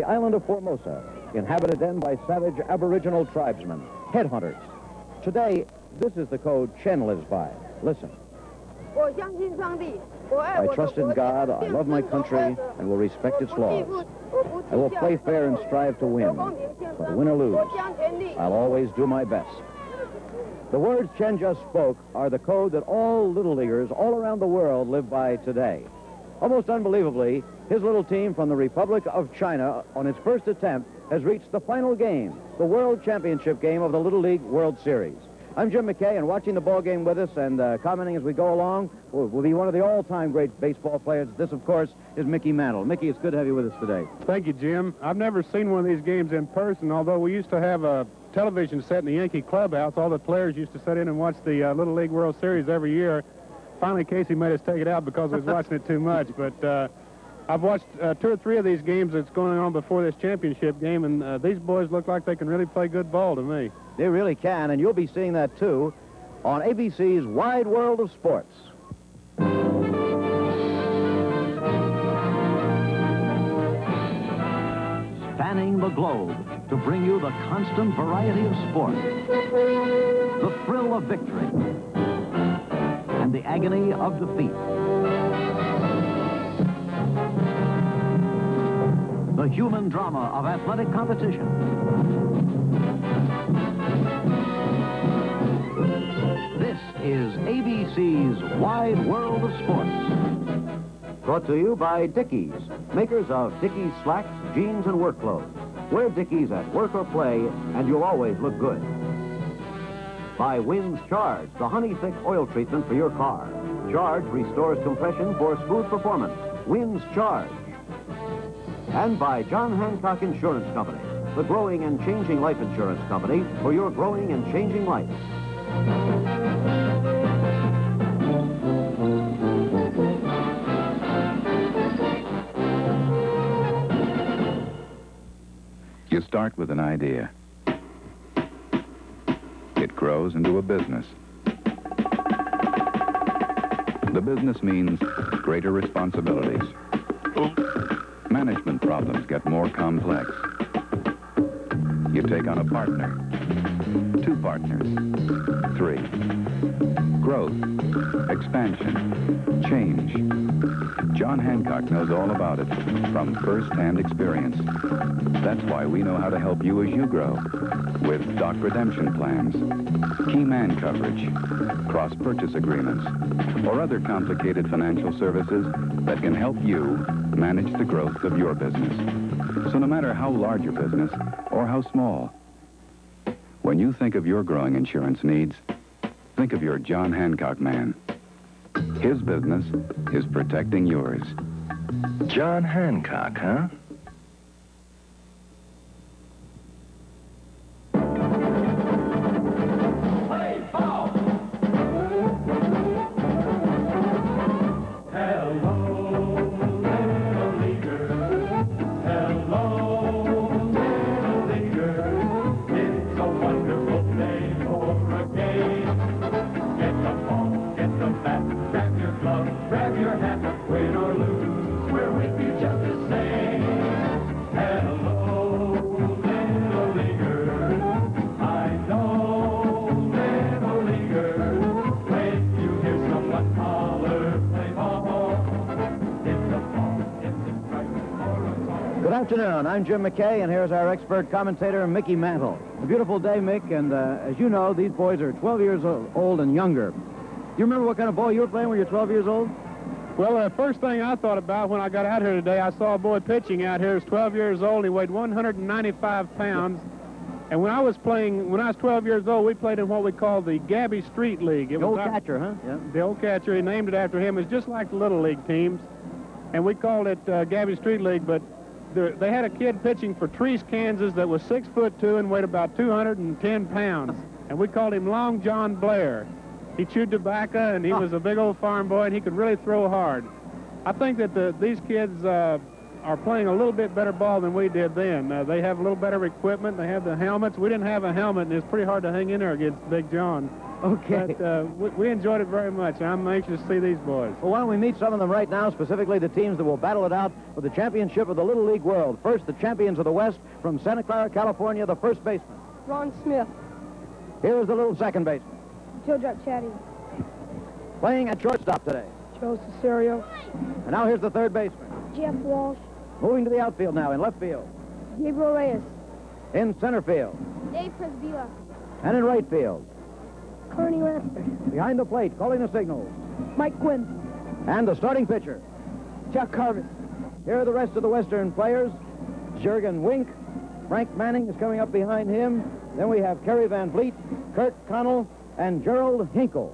The island of Formosa, inhabited then by savage Aboriginal tribesmen, headhunters. Today, this is the code Chen lives by. Listen. I trust in God, I love my country, and will respect its laws. I will play fair and strive to win, but win or lose, I'll always do my best. The words Chen just spoke are the code that all Little Leaguers all around the world live by today. Almost unbelievably, his little team from the Republic of China, on its first attempt, has reached the final game, the World Championship game of the Little League World Series. I'm Jim McKay, and watching the ball game with us and commenting as we go along will be one of the all-time great baseball players. This, of course, is Mickey Mantle. Mickey, it's good to have you with us today. Thank you, Jim. I've never seen one of these games in person, although we used to have a television set in the Yankee clubhouse. All the players used to sit in and watch the Little League World Series every year. Finally, Casey made us take it out because I was watching it too much, but I've watched 2 or 3 of these games that's going on before this championship game, and these boys look like they can really play good ball to me. They really can, and you'll be seeing that, too, on ABC's Wide World of Sports. Spanning the globe to bring you the constant variety of sport, the thrill of victory, and the agony of defeat. The human drama of athletic competition. This is ABC's Wide World of Sports. Brought to you by Dickies, makers of Dickies slacks, jeans, and work clothes. Wear Dickies at work or play, and you'll always look good. By Wynn's Charge, the honey-thick oil treatment for your car. Charge restores compression for smooth performance. Wynn's Charge. And by John Hancock Insurance Company, the growing and changing life insurance company for your growing and changing life. You start with an idea. It grows into a business. The business means greater responsibilities. Management problems get more complex. You take on a partner, 2 partners, 3. Growth, expansion, change. John Hancock knows all about it from first-hand experience. That's why we know how to help you as you grow with stock redemption plans, key man coverage, cross-purchase agreements, or other complicated financial services that can help you manage the growth of your business. So no matter how large your business or how small, when you think of your growing insurance needs, think of your John Hancock man. His business is protecting yours. John Hancock, huh? Good afternoon. I'm Jim McKay, and here's our expert commentator, Mickey Mantle. A beautiful day, Mick, and as you know, these boys are 12 years old and younger. Do you remember what kind of ball you were playing when you were 12 years old? Well, the first thing I thought about when I got out here today, I saw a boy pitching out here. He was 12 years old. He weighed 195 pounds. And when I was 12 years old, we played in what we call the Gabby Street League. The old catcher, huh? Yeah. The old catcher. He named it after him. It's just like the Little League teams. And we called it Gabby Street League, but they had a kid pitching for Treese, Kansas that was 6'2" and weighed about 210 pounds. And we called him Long John Blair. He chewed tobacco, and he was a big old farm boy, and he could really throw hard. I think that these kids are playing a little bit better ball than we did then. They have a little better equipment. They have the helmets. We didn't have a helmet, and it's pretty hard to hang in there against Big John. Okay. But we enjoyed it very much. I'm anxious to see these boys. Well, why don't we meet some of them right now, specifically the teams that will battle it out for the championship of the Little League World. First, the champions of the West from Santa Clara, California, the first baseman. Ron Smith. Here is the little second baseman. Joe Chatty. Playing at shortstop today. Joe Cesario. And now here's the third baseman. Jeff Walsh. Moving to the outfield now in left field. Gabriel Reyes. In center field. Dave Presbila. And in right field. Kearney Ransford. Behind the plate, calling the signals. Mike Quinn. And the starting pitcher. Chuck Carvis. Here are the rest of the Western players. Jurgen Wink. Frank Manning is coming up behind him. Then we have Kerry Van Vliet, Kurt Connell, and Gerald Hinkle.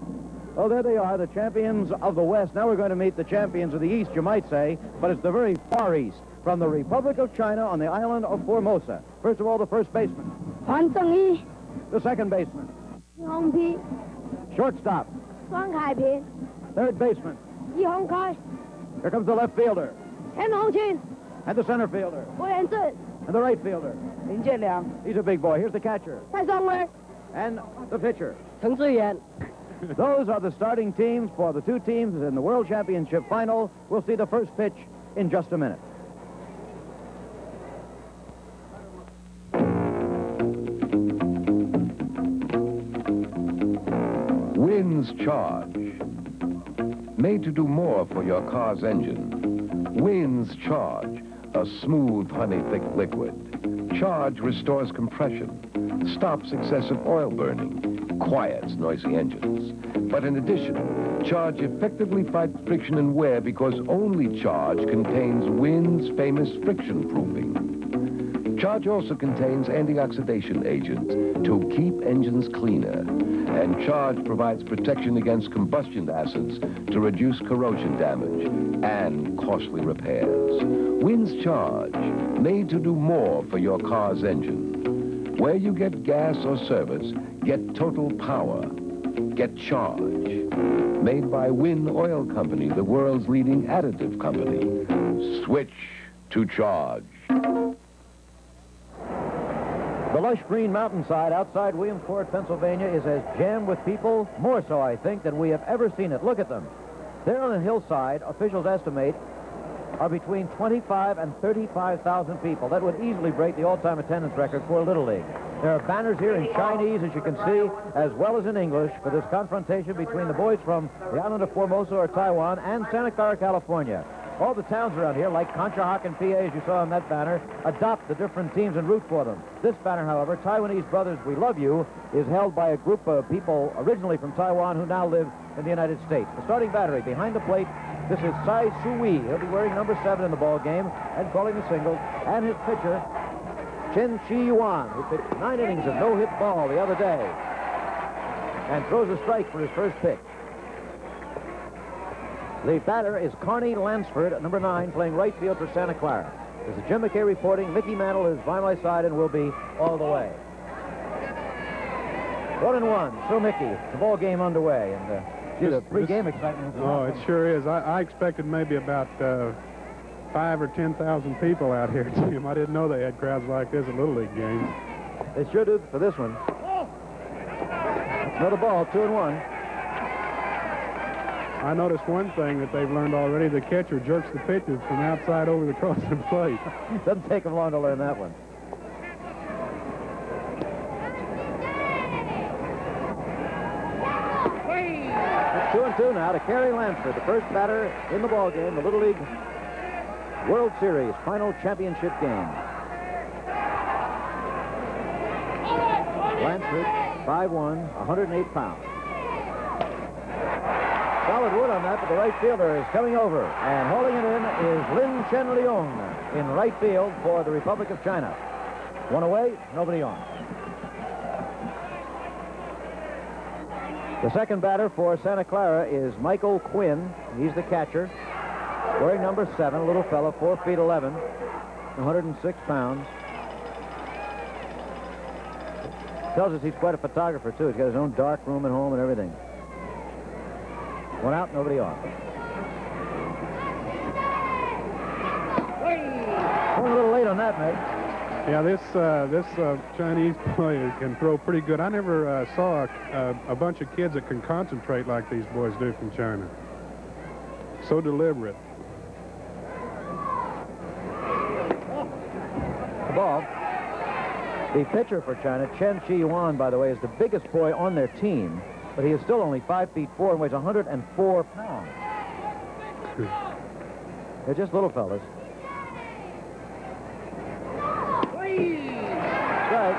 Oh, there they are, the champions of the West. Now we're going to meet the champions of the East, you might say, but it's the very far East, from the Republic of China on the island of Formosa. First of all, the first baseman. Han Sung-yi. The second baseman. Hong Pi. Shortstop. Wang Kai-pin. Third baseman. Yi Hong Kai. Here comes the left fielder. Chen Hong-chin. And the center fielder. Wu Yanzhen. And the right fielder. Lin Jianliang. He's a big boy. Here's the catcher. Cai Songwei. And the pitcher. Teng Ziyuan. Those are the starting teams for the two teams in the World Championship final. We'll see the first pitch in just a minute. Wins Charge. Made to do more for your car's engine. Wins Charge, a smooth, honey-thick liquid. Charge restores compression, stops excessive oil burning, quiets noisy engines. But in addition, Charge effectively fights friction and wear because only Charge contains Win's famous friction proofing. Charge also contains antioxidant agents to keep engines cleaner. And Charge provides protection against combustion acids to reduce corrosion damage and costly repairs. Win's Charge, made to do more for your car's engine. Where you get gas or service, get total power. Get Charge. Made by Win Oil Company, the world's leading additive company. Switch to Charge. The lush green mountainside outside Williamsport, Pennsylvania is as jammed with people, more so, I think, than we have ever seen it. Look at them. There on the hillside, officials estimate, are between 25 and 35,000 people. That would easily break the all-time attendance record for Little League. There are banners here in Chinese, as you can see, as well as in English, for this confrontation between the boys from the island of Formosa or Taiwan and Santa Clara, California. All the towns around here, like Conshohocken, PA, as you saw on that banner, adopt the different teams and root for them. This banner, however, Taiwanese Brothers, We Love You, is held by a group of people originally from Taiwan who now live in the United States. The starting battery behind the plate, this is Sai Sui. He'll be wearing number 7 in the ball game and calling the singles. And his pitcher, Chen Chi-Yuan, who pitched 9 innings of no-hit ball the other day and throws a strike for his first pitch. The batter is Kearney Lansford, at number 9, playing right field for Santa Clara. This is Jim McKay reporting. Mickey Mantle is by my side and will be all the way. 1-1, so Mickey, the ball game underway. And see the pre-game excitement. Oh, it sure is. I expected maybe about 5 or 10,000 people out here, Jim. I didn't know they had crowds like this at Little League games. They sure do for this one. Another ball, 2-1. I noticed one thing that they've learned already. The catcher jerks the pitches from outside over the cross the plate. Doesn't take them long to learn that one. It's 2-2 now to Kerry Lansford, the first batter in the ball game, the Little League World Series final championship game. Lansford, 5'1", 108 pounds. Solid wood on that, but the right fielder is coming over. And hauling it in is Lin Chen-Leong in right field for the Republic of China. One away, nobody on. The second batter for Santa Clara is Michael Quinn. He's the catcher. Wearing number 7, a little fellow, 4 feet 11, 106 pounds. Tells us he's quite a photographer, too. He's got his own dark room at home and everything. One out, nobody on. on that, mate. Yeah, this Chinese player can throw pretty good. I never saw a bunch of kids that can concentrate like these boys do from China. So deliberate. The ball. The pitcher for China, Chen Chi-yuan, by the way, is the biggest boy on their team, but he is still only 5'4" and weighs 104 pounds. They're just little fellas. Strike.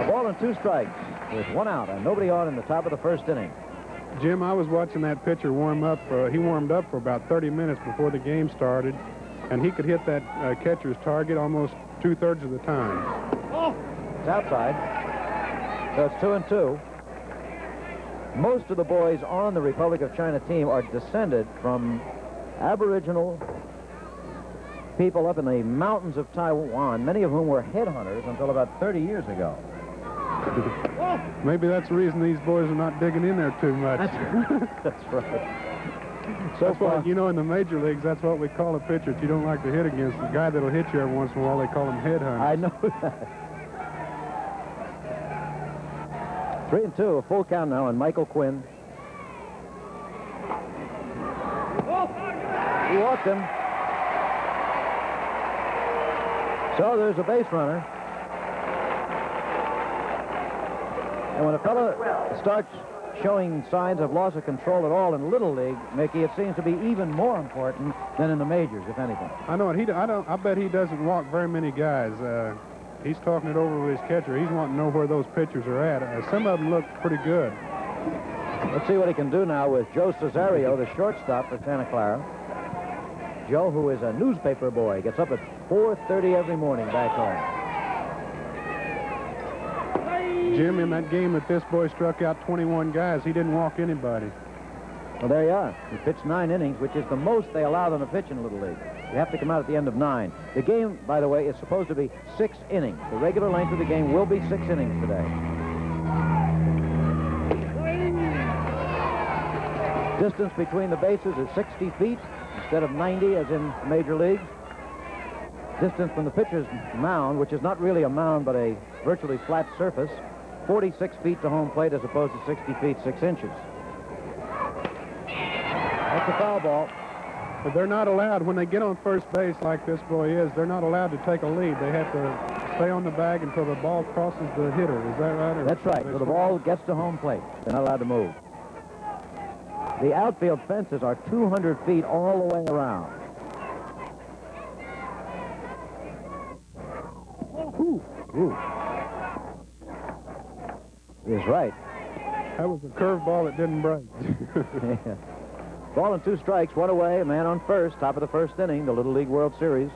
A ball and 2 strikes with 1 out and nobody on in the top of the first inning. Jim, I was watching that pitcher warm up. He warmed up for about 30 minutes before the game started, and he could hit that catcher's target almost 2/3 of the time. It's outside. So it's 2-2. Most of the boys on the Republic of China team are descended from Aboriginal people up in the mountains of Taiwan, many of whom were headhunters until about 30 years ago. Maybe that's the reason these boys are not digging in there too much. That's right. That's what, you know, in the major leagues, that's what we call a pitcher that you don't like to hit against. The guy that'll hit you every once in a while, they call him headhunter. I know that. 3-2, a full count now on Michael Quinn. He walked him. So there's a base runner. And when a fellow starts showing signs of loss of control at all in Little League, Mickey, it seems to be even more important than in the majors, if anything. I know it. I bet he doesn't walk very many guys. He's talking it over with his catcher. He's wanting to know where those pitchers are at. Some of them look pretty good. Let's see what he can do now with Joe Cesario, the shortstop for Santa Clara. Joe, who is a newspaper boy, gets up at 4:30 every morning back home. Jim, in that game that this boy struck out 21 guys, he didn't walk anybody. Well, there you are. He pitched 9 innings, which is the most they allow them to pitch in Little League. You have to come out at the end of 9. The game, by the way, is supposed to be 6 innings. The regular length of the game will be 6 innings today. Distance between the bases is 60 feet instead of 90 as in Major Leagues. Distance from the pitcher's mound, which is not really a mound but a virtually flat surface, 46 feet to home plate as opposed to 60 feet 6 inches. That's a foul ball. But they're not allowed, when they get on first base like this boy is, they're not allowed to take a lead. They have to stay on the bag until the ball crosses the hitter. Is that right? Or that's right. So the ball gets to home plate. They're not allowed to move. The outfield fences are 200 feet all the way around. Ooh. He's right. That was a curveball that didn't break. Yeah. Ball and 2 strikes, 1 away, a man on first, top of the first inning, the Little League World Series.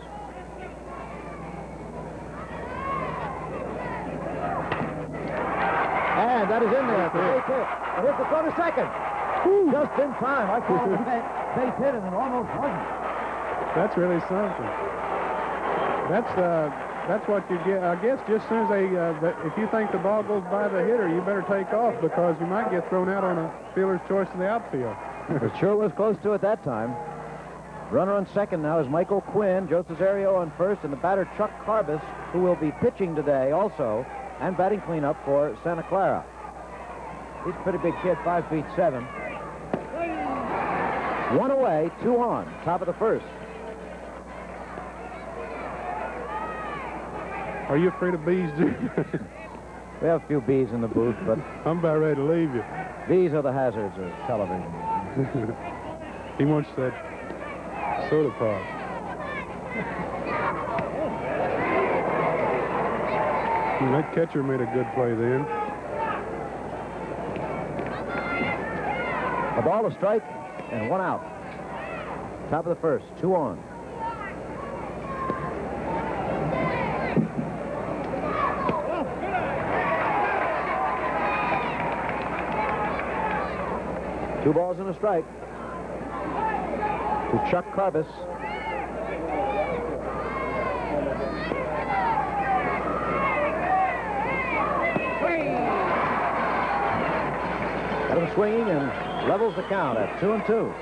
And that is in there for base hit. And here's the throw to second. Just in time. I called the base hit and it almost wasn't. That's really something. That's what you get. I guess just as soon as if you think the ball goes by the hitter, you better take off because you might get thrown out on a fielder's choice in the outfield. It sure was close to it that time. Runner on second now is Michael Quinn, Joe Cesario on first, and the batter Chuck Carbis, who will be pitching today also, and batting cleanup for Santa Clara. He's a pretty big kid, 5'7". 1 away, 2 on, top of the first. Are you afraid of bees, Jim? We have a few bees in the booth, but I'm about ready to leave you. These are the hazards of television. He wants that soda pop. That catcher made a good play then. A ball, a strike, and 1 out. Top of the first, 2 on. Two balls and a strike to Chuck Carbis. Got him swinging and levels the count at 2-2.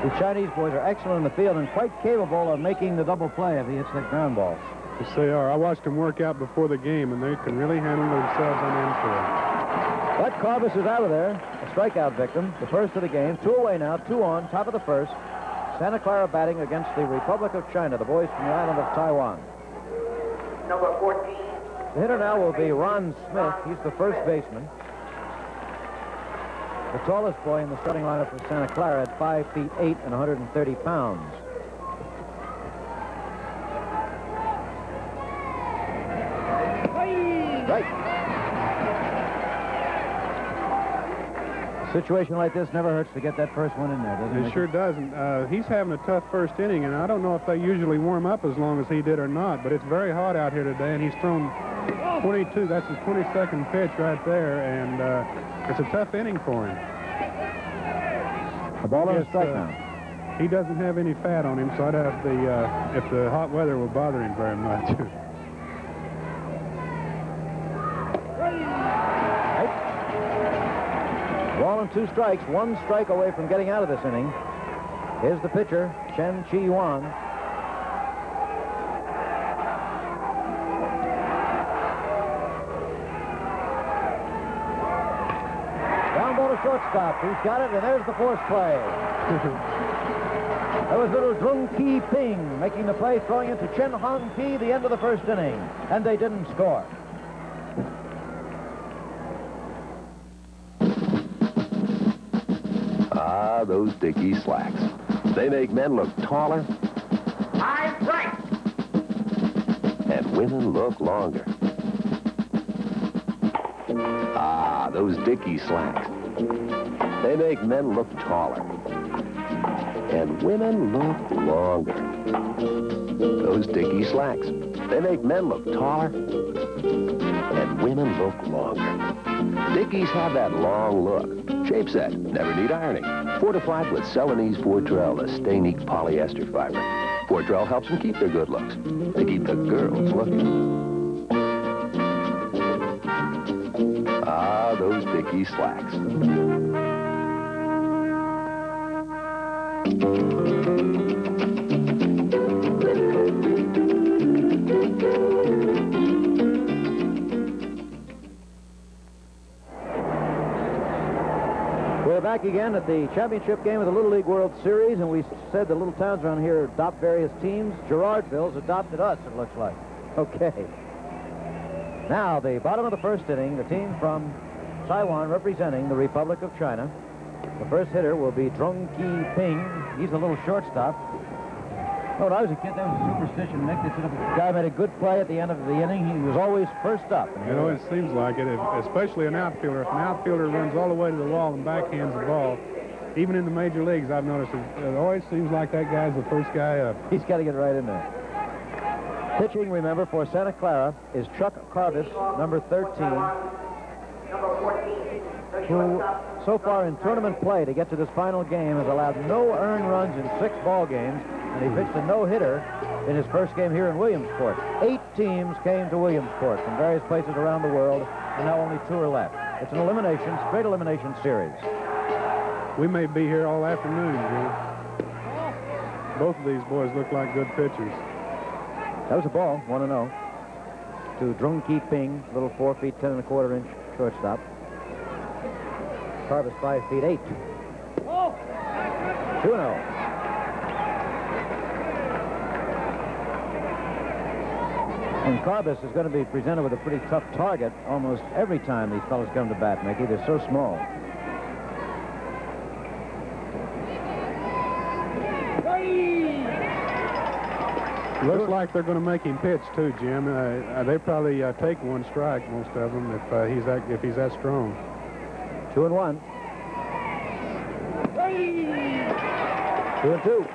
The Chinese boys are excellent in the field and quite capable of making the double play if he hits that ground ball. Yes, they are. I watched them work out before the game, and they can really handle themselves on the infield. But Carbis is out of there, a strikeout victim, the first of the game. 2 away now, 2 on, top of the first. Santa Clara batting against the Republic of China, the boys from the island of Taiwan. Number 14. The hitter now will be Ron Smith. He's the first baseman. The tallest boy in the starting lineup for Santa Clara at 5 feet 8 and 130 pounds. Right. A situation like this never hurts to get that first one in there, doesn't it? It sure doesn't. He's having a tough first inning, and I don't know if they usually warm up as long as he did or not, but it's very hot out here today, and he's thrown 22. That's his 22nd pitch right there, and it's a tough inning for him. The ball on a strike now. He doesn't have any fat on him, so I'd have if the hot weather will bother him very much. Ball and 2 strikes, 1 strike away from getting out of this inning. Here's the pitcher, Chen Chi-Yuan. Down ball to shortstop. He's got it, and there's the force play. That was little Drung Ki Ping making the play, throwing it to Chen Hong Ki, the end of the first inning. And they didn't score. Ah, those Dickie slacks. They make men look taller. I'm right. And women look longer. Ah, those Dickie slacks. They make men look taller. And women look longer. Those Dickie slacks. They make men look taller. And women look longer. Dickies have that long look. Shape set, never need ironing. Fortified with Celanese Fortrel, a stay-unique polyester fiber. Fortrel helps them keep their good looks. They keep the girls looking. Ah, those Dickie slacks. We're back again at the championship game of the Little League World Series, and we said the little towns around here adopt various teams. Girardville's adopted us, it looks like. Okay. Now, the bottom of the first inning, the team from Taiwan representing the Republic of China. The first hitter will be Drung Ki Ping. He's a little shortstop. Oh, when I was a kid, that was a superstition, Nick. They said if a guy made a good play at the end of the inning, he was always first up. You know, it seems like it, especially an outfielder. If an outfielder runs all the way to the wall and backhands the ball, even in the major leagues, I've noticed it always seems like that guy's the first guy up. He's got to get right in there. Pitching, remember, for Santa Clara is Chuck Carbis, number 13, who so far in tournament play to get to this final game has allowed no earned runs in 6 ball games, and he pitched a no-hitter in his first game here in Williamsport. 8 teams came to Williamsport from various places around the world, and now only 2 are left. It's an elimination, straight elimination series. We may be here all afternoon, Jim. Both of these boys look like good pitchers. That was a ball, 1-0, to Drung Ki Ping, little 4 feet 10 1/4 inch shortstop. Carbis 5 feet 8. 2-0. And Carbis is going to be presented with a pretty tough target almost every time these fellows come to bat, Mickey. They're so small. Looks like they're going to make him pitch too, Jim. They probably take 1 strike, most of them, if he's that strong. 2-1. 2-2.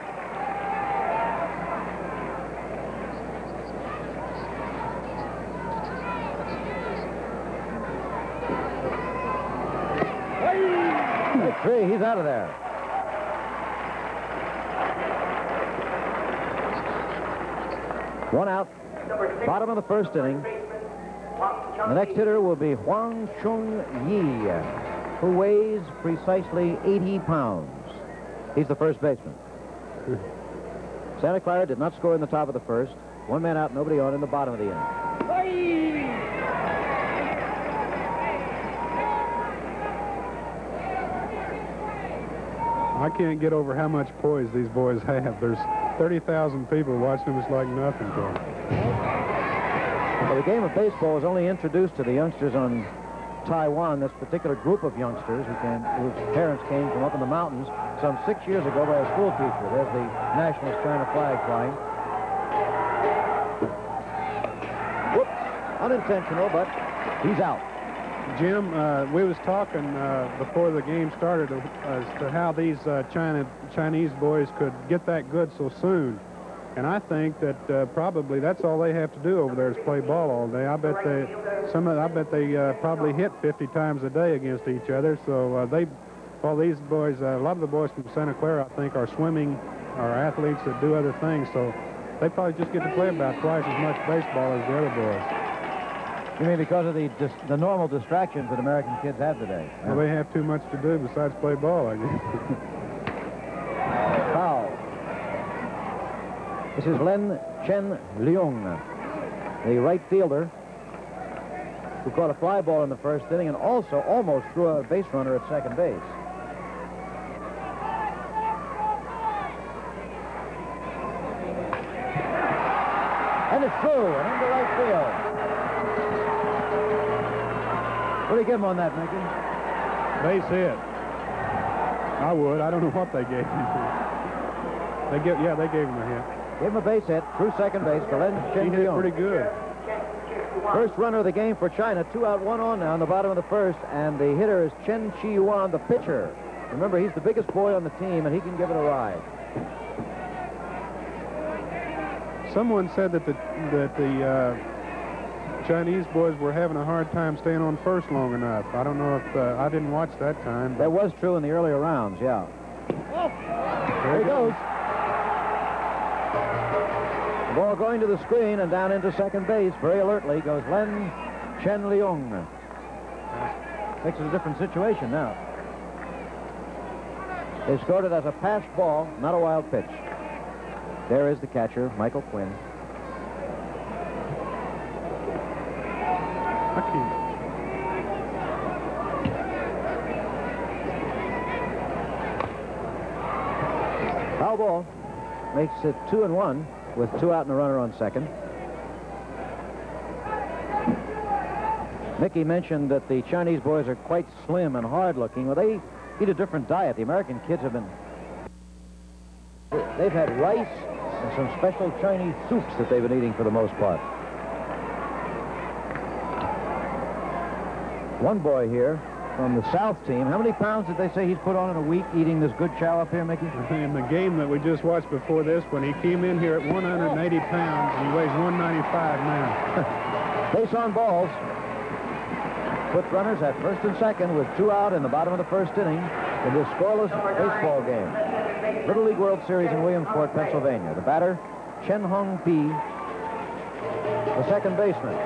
Strike 3, he's out of there. One out. Bottom of the first inning. The next hitter will be Huang Chung Yi, who weighs precisely 80 pounds. He's the first baseman. Santa Clara did not score in the top of the first. One man out, nobody on in the bottom of the inning. I can't get over how much poise these boys have. There's 30,000 people watching them. It's like nothing to them. Well, the game of baseball was only introduced to the youngsters on Taiwan, this particular group of youngsters whose parents came from up in the mountains some 6 years ago by a school teacher. There's the nationalist China flag flying. Whoops, unintentional, but he's out. Jim, we was talking before the game started as to how these Chinese boys could get that good so soon. And I think that probably that's all they have to do over there is play ball all day. I bet they probably hit 50 times a day against each other. So these boys, a lot of the boys from Santa Clara, I think, are swimming, are athletes that do other things. So they probably just get to play about twice as much baseball as the other boys. You mean because of the normal distractions that American kids have today? Well, they have too much to do besides play ball, I guess. Foul. This is Len Chen Leung, the right fielder, who caught a fly ball in the first inning and also almost threw a base runner at second base. And it's through and into right field. What do you give him on that, Mickey? Base hit. I would. I don't know what they gave him. They gave him a hit. Gave him a base hit through second base for Len Chen He hit Leung. pretty good. First runner of the game for China. 2 out, 1 on now in the bottom of the first, and the hitter is Chen Chi-Yuan, the pitcher. Remember, he's the biggest boy on the team, and he can give it a ride. Someone said that the Chinese boys were having a hard time staying on first long enough. I don't know if I didn't watch that time. That was true in the earlier rounds, yeah. There he goes. The ball going to the screen and down into second base. Very alertly goes Len Chen Leung. Makes it a different situation now. They scored it as a passed ball, not a wild pitch. There is the catcher, Michael Quinn. Foul ball makes it 2-1 with 2 out and a runner on second. Mickey mentioned that the Chinese boys are quite slim and hard-looking. Well, they eat a different diet. The American kids have been... They've had rice and some special Chinese soups that they've been eating for the most part. One boy here from the South team. How many pounds did they say he's put on in a week eating this good chow up here, Mickey? In the game that we just watched before this, when he came in here at 180 pounds, and he weighs 195 now. Base on balls. Puts runners at first and second with 2 out in the bottom of the first inning in this scoreless baseball game. Little League World Series in Williamsport, Pennsylvania. The batter, Chen Hong Pi, the second baseman.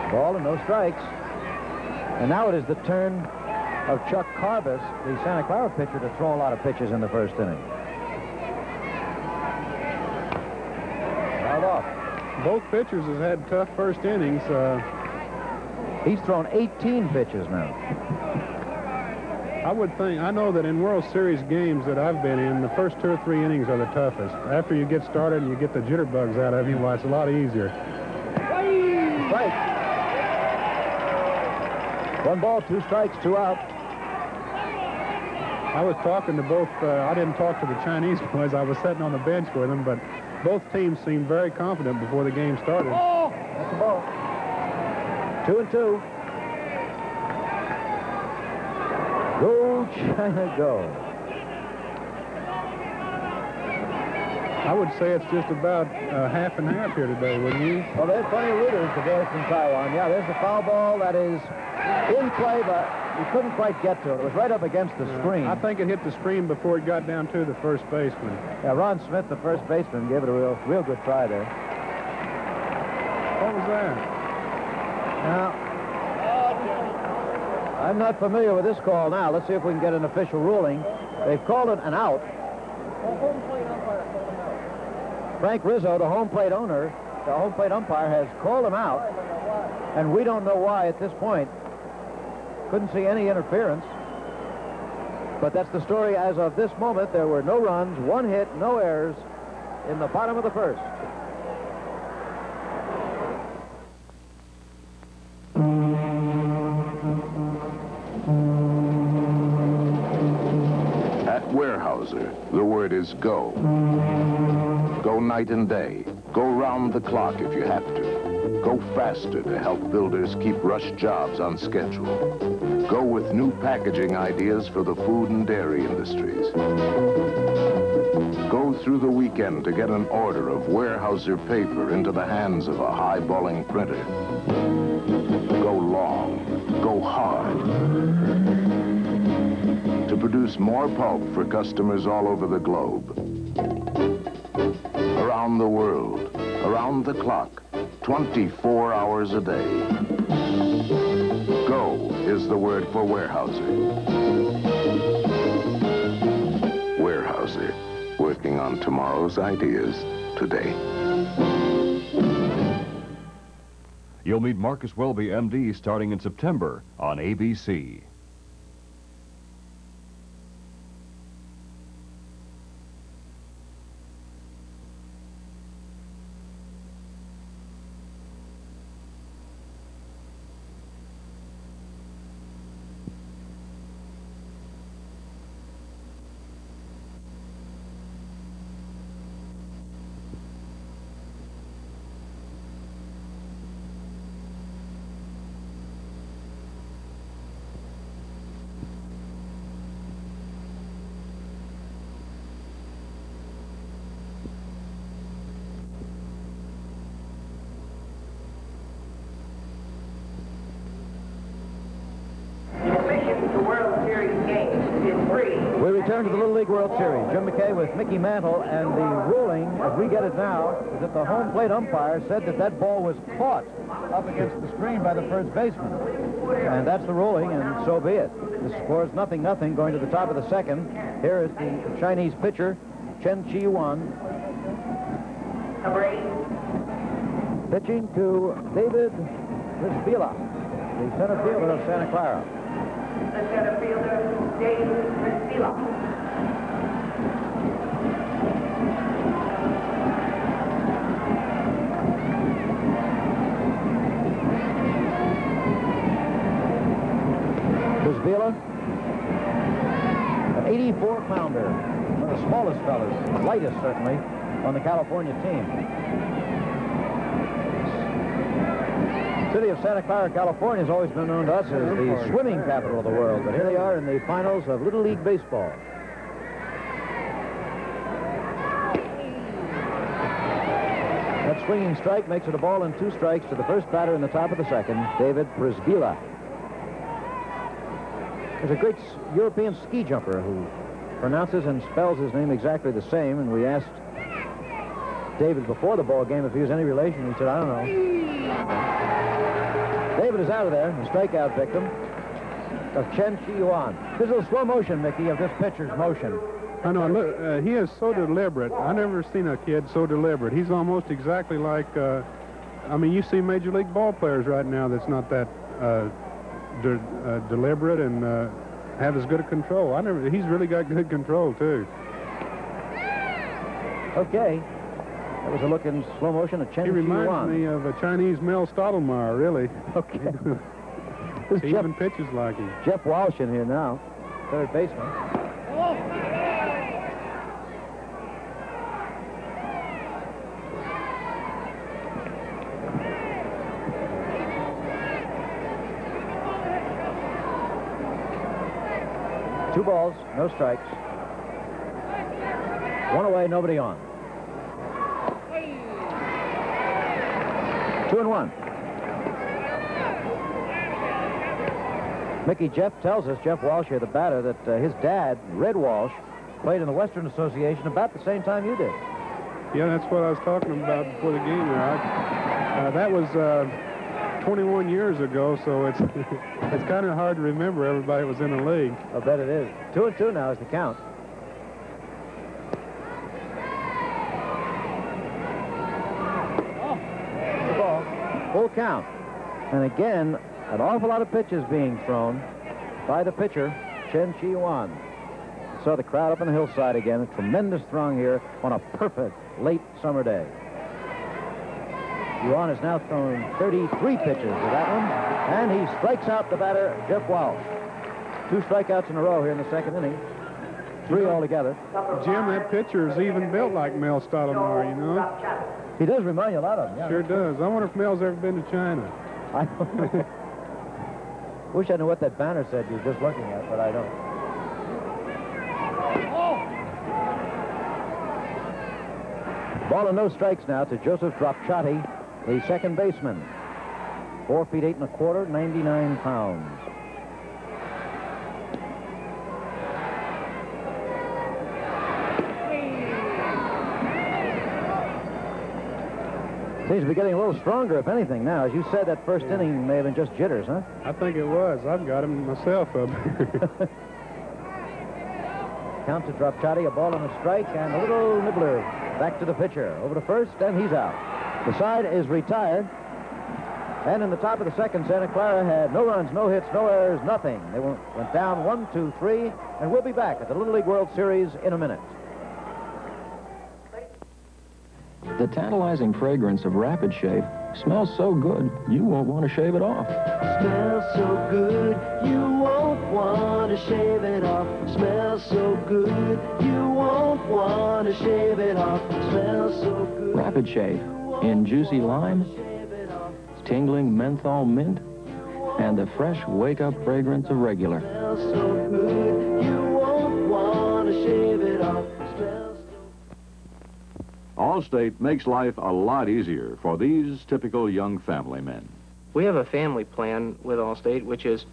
Ball and no strikes. And now it is the turn of Chuck Carbis, the Santa Clara pitcher, to throw a lot of pitches in the first inning. Fouled off. Both pitchers have had tough first innings. He's thrown 18 pitches now. I know that in World Series games that I've been in, the first 2 or 3 innings are the toughest. After you get started and you get the jitterbugs out of you, well, it's a lot easier. Strike. 1 ball, 2 strikes, 2 out. I was talking to both, I didn't talk to the Chinese boys. I was sitting on the bench with them, but both teams seemed very confident before the game started. Oh, that's the ball. 2-2. Go, China, go. I would say it's just about half and half here today, wouldn't you? Well, there's plenty of rooters, the boys from Taiwan. Yeah, there's the foul ball that is in play, but he couldn't quite get to it. It was right up against the screen. I think it hit the screen before it got down to the first baseman. Yeah, Ron Smith, the first baseman, gave it a real good try there. What was that? Now, I'm not familiar with this call now. Let's see if we can get an official ruling. They've called it an out. Frank Rizzo, the home plate owner, the home plate umpire, has called him out, and we don't know why at this point. Couldn't see any interference. But that's the story as of this moment. There were no runs, 1 hit, no errors in the bottom of the first. At Weyerhaeuser, the word is go. Go night and day. Go round the clock if you have to. Go faster to help builders keep rush jobs on schedule. Go with new packaging ideas for the food and dairy industries. Go through the weekend to get an order of Weyerhaeuser paper into the hands of a high-balling printer. Go long. Go hard. To produce more pulp for customers all over the globe. Around the world, around the clock, 24 hours a day. Go is the word for Weyerhaeuser. Weyerhaeuser, working on tomorrow's ideas today. You'll meet Marcus Welby, MD, starting in September on ABC. We return to the Little League World Series. Jim McKay with Mickey Mantle, and the ruling, as we get it now, is that the home plate umpire said that that ball was caught up against the screen by the first baseman. And that's the ruling, and so be it. The score is 0-0 going to the top of the second. Here is the Chinese pitcher, Chen Chi-Yuan. Pitching to David Brisbila, the center fielder of Santa Clara. The center fielder, David Brisbila. Brisbila, an 84-pounder, one of the smallest fellas, the lightest certainly, on the California team. The city of Santa Clara, California has always been known to us as the swimming capital of the world, but here they are in the finals of Little League Baseball. That swinging strike makes it a ball and 2 strikes to the first batter in the top of the second, David Brisbila. There's a great European ski jumper who pronounces and spells his name exactly the same, and we asked David before the ball game if he was any relation. He said, I don't know. David is out of there, the strikeout victim of Chen Chi-Yuan. There's a little slow motion, Mickey, of this pitcher's motion. I know. Look, he is so deliberate. I've never seen a kid so deliberate. He's almost exactly like, I mean, you see Major League ball players right now that's not that deliberate and have as good a control. He's really got good control, too. Okay. That was a look in slow motion of Chen Chi-Yuan. He reminds me of a Chinese Mel Stottlemyre, really. Okay. He even pitches like him. Jeff Walsh in here now, third baseman. Two balls, no strikes. One away, nobody on. 2-1. Mickey, Jeff tells us, Jeff Walsh here, the batter, that his dad, Red Walsh, played in the Western Association about the same time you did. Yeah, that's what I was talking about before the game there. That was 21 years ago, so it's it's kind of hard to remember everybody that was in the league. I bet it is. 2-2 now is the count. Ball. Full count. And again, an awful lot of pitches being thrown by the pitcher, Chen Chi-Yuan. Saw the crowd up on the hillside again. A tremendous throng here on a perfect late summer day. Yuan has now thrown 33 pitches to that one, and he strikes out the batter, Jeff Walsh. 2 strikeouts in a row here in the second inning. 3 altogether. Jim, that pitcher is even built like Mel Stottlemyre, you know? He does remind you a lot of him, yeah. Sure does. I wonder if Mel's ever been to China. I don't know. Wish I knew what that banner said you were just looking at, but I don't. Ball and no strikes now to Joseph Dropchatti, the second baseman. 4 feet 8 1/4, 99 pounds. Seems to be getting a little stronger, if anything, now. As you said, that first inning may have been just jitters, huh? I think it was. I've got him myself up. Count to Dropchatti, a ball and a strike, and a little nibbler back to the pitcher. Over to first, and he's out. The side is retired. And in the top of the second, Santa Clara had no runs, no hits, no errors, nothing. They went down 1, 2, 3, and we'll be back at the Little League World Series in a minute. The tantalizing fragrance of Rapid Shave smells so good, you won't want to shave it off. Smells so good, you won't want to shave it off. Smells so good, you won't want to shave it off. Smells so good. Rapid Shave in juicy lime, tingling menthol mint, and the fresh wake-up fragrance of regular. Smells so good, you won't want to shave it off. Allstate makes life a lot easier for these typical young family men. We have a family plan with Allstate, which is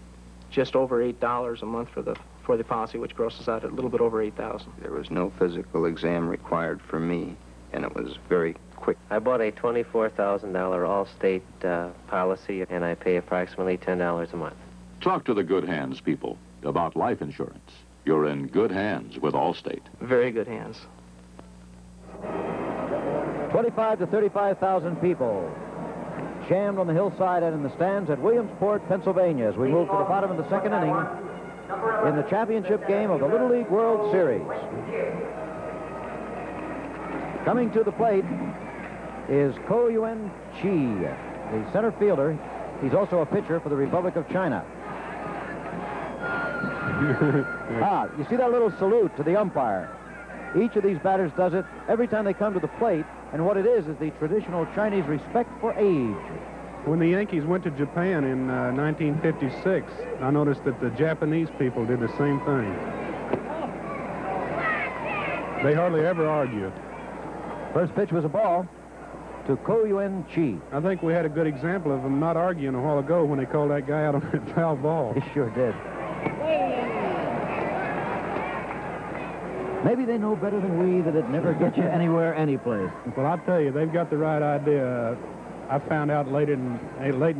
just over $8 a month for the policy, which grosses out at a little bit over $8,000. There was no physical exam required for me, and it was very quick. I bought a $24,000 Allstate policy, and I pay approximately $10 a month. Talk to the good hands people about life insurance. You're in good hands with Allstate. Very good hands. 25 to 35,000 people jammed on the hillside and in the stands at Williamsport, Pennsylvania, as we move to the bottom of the second inning in the championship game of the Little League World Series. Coming to the plate is Ko Yuen Chi, the center fielder. He's also a pitcher for the Republic of China. You see that little salute to the umpire? Each of these batters does it every time they come to the plate, and what it is the traditional Chinese respect for age. When the Yankees went to Japan in 1956, I noticed that the Japanese people did the same thing. They hardly ever argue. First pitch was a ball to Ko Yuen Chi. I think we had a good example of them not arguing a while ago when they called that guy out on that foul ball. They sure did. Maybe they know better than we that it never gets you anywhere, anyplace. Well, I'll tell you, they've got the right idea. I found out late in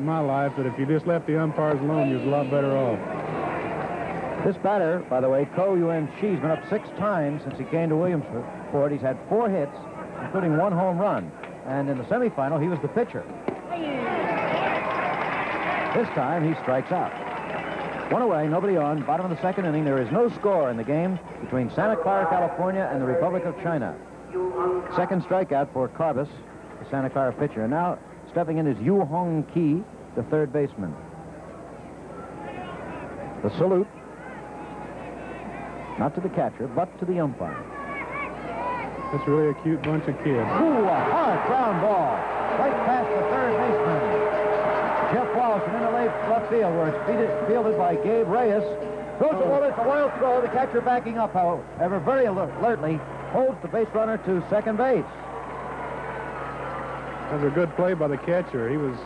my life that if you just left the umpires alone, you're a lot better off. This batter, by the way, Ko Yuen Chi's been up 6 times since he came to Williamsport. He's had 4 hits, including 1 home run. And in the semifinal, he was the pitcher. This time, he strikes out. 1 away, nobody on. Bottom of the second inning. There is no score in the game between Santa Clara, California, and the Republic of China. Second strikeout for Carbis, the Santa Clara pitcher. And now stepping in is Yu Hong Ki, the third baseman. The salute, not to the catcher, but to the umpire. That's really a cute bunch of kids. Ooh, a hard ground ball. Right past the third baseman. Jeff Walsh in the left field, where it's fielded by Gabe Reyes. Goes to Wallace, a wild throw. The catcher backing up, however, very alertly holds the base runner to second base. That was a good play by the catcher. He was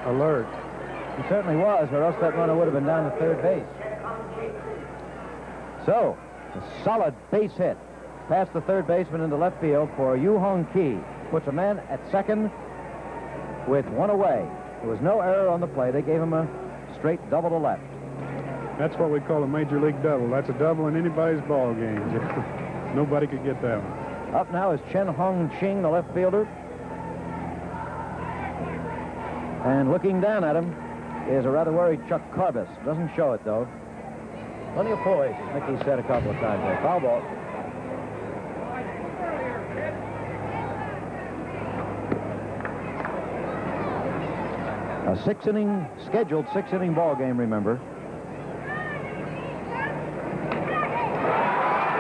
alert. He certainly was, or else that runner would have been down to third base. So, a solid base hit past the third baseman into left field for Yu Hong Ki. Puts a man at second with 1 away. There was no error on the play. They gave him a straight double to left. That's what we call a major league double. That's a double in anybody's ball game. Nobody could get that one. Up now is Chen Hong Ching, the left fielder. And looking down at him is a rather worried Chuck Carbis. Doesn't show it, though. Plenty of poise, as Mickey said a couple of times there. Foul ball. A scheduled six-inning ball game, remember.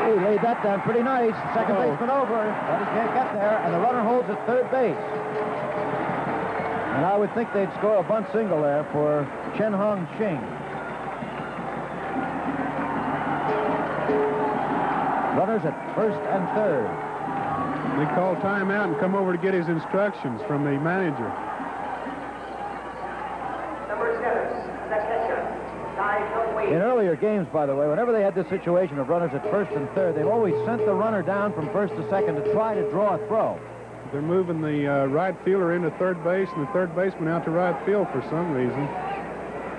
He laid that down pretty nice. Second baseman over, but he can't get there, and the runner holds at third base. And I would think they'd score a bunt single there for Chen Hong Ching. Runners at first and third. They call timeout and come over to get his instructions from the manager. In earlier games, by the way, whenever they had this situation of runners at first and third, they've always sent the runner down from first to second to try to draw a throw. They're moving the right fielder into third base and the third baseman out to right field for some reason.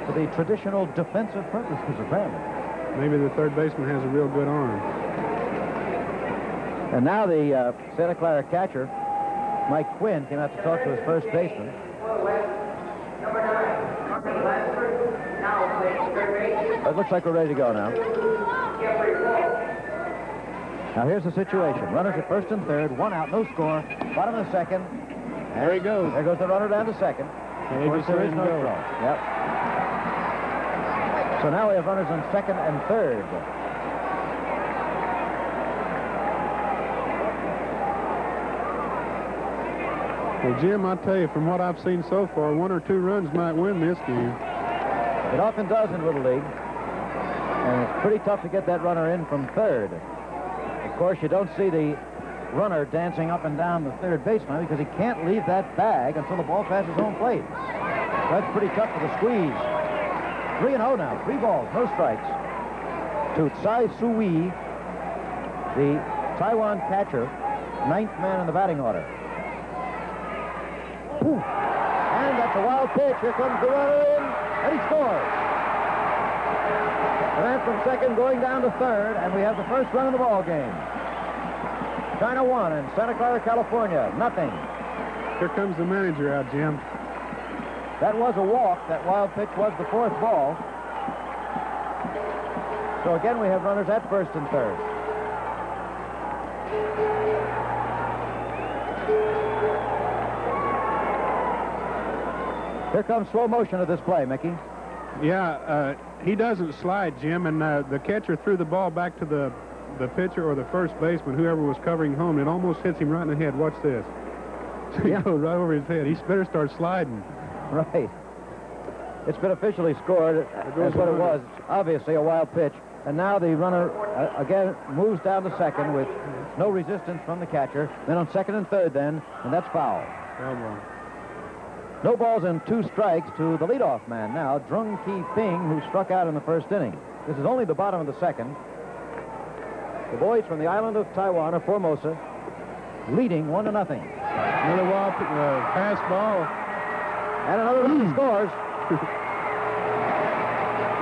For the traditional defensive purposes, apparently. Maybe the third baseman has a real good arm. And now the Santa Clara catcher, Mike Quinn, came out to talk to his first baseman. It looks like we're ready to go now. Now here's the situation. Runners at first and third, one out, no score. Bottom of the second. There he goes. There goes the runner down to second. Of course, there is no throw. Yep. So now we have runners on second and third. Well, Jim, I tell you, from what I've seen so far, 1 or 2 runs might win this game. It often does in Little League. And it's pretty tough to get that runner in from third. Of course, you don't see the runner dancing up and down the third baseman because he can't leave that bag until the ball passes home plate. That's pretty tough for the squeeze. 3-0 now. 3 balls, no strikes. To Tsai Sui, the Taiwan catcher, 9th man in the batting order. Ooh. And that's a wild pitch. Here comes the runner in, and he scores. The man from second going down to third, and we have the first run of the ball game. China 1 and Santa Clara, California, nothing. Here comes the manager out, Jim. That was a walk. That wild pitch was the 4th ball. So again, we have runners at first and third. Here comes slow motion of this play, Mickey. Yeah, he doesn't slide, Jim, and the catcher threw the ball back to the pitcher or the first baseman, whoever was covering home. It almost hits him right in the head. Watch this. So he goes right over his head. He better start sliding. Right. It's been officially scored. That's what it was. Obviously a wild pitch. And now the runner, again, moves down to second with no resistance from the catcher. Then on second and third then, and that's foul. Foul ball. No balls and 2 strikes to the leadoff man now, Drung Ki Ping, who struck out in the first inning. This is only the bottom of the second. The boys from the island of Taiwan, or Formosa, leading 1-0. Another wild pass ball. And another one scores.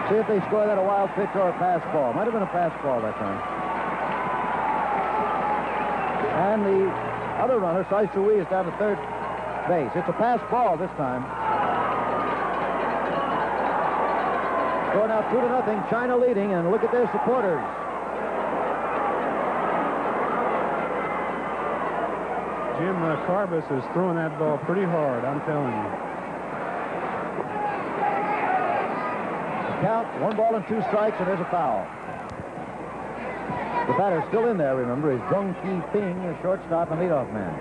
See if they score that a wild pitch or a pass ball. Might have been a pass ball that time. And the other runner, Sai Sui, is down to third base. It's a pass ball this time. Score now 2-0. China leading, and look at their supporters. Jim Carbis is throwing that ball pretty hard, I'm telling you. The count, 1 ball and 2 strikes, and there's a foul. The batter's still in there, remember, is Drung Ki Ping, the shortstop and leadoff man.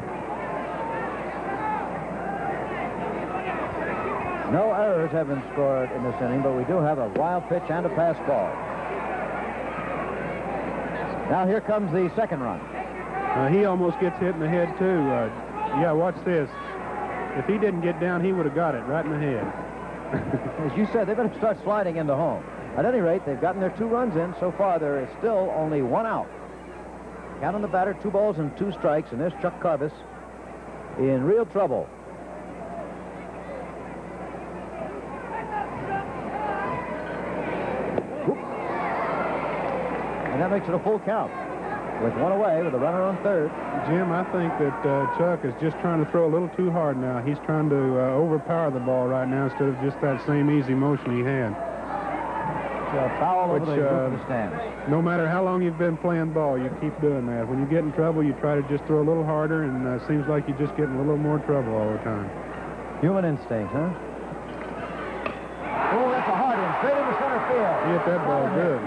No errors have been scored in this inning, but we do have a wild pitch and a pass ball. Now here comes the second run. He almost gets hit in the head, too. Yeah, watch this. If he didn't get down, he would have got it right in the head. As you said, they better start sliding into home. At any rate, they've gotten their 2 runs in. So far, there is still only 1 out. Count on the batter, 2 balls and 2 strikes, and there's Chuck Carbis in real trouble. And that makes it a full count. With one away, with a runner on third. Jim, I think that Chuck is just trying to throw a little too hard now. He's trying to overpower the ball right now instead of just that same easy motion he had. Foul over the roof of the stands. No matter how long you've been playing ball, you keep doing that. When you get in trouble, you try to just throw a little harder, and it seems like you're just getting a little more trouble all the time. Human instinct, huh? Oh, that's a hard one. Straight into center field. He hit that ball good.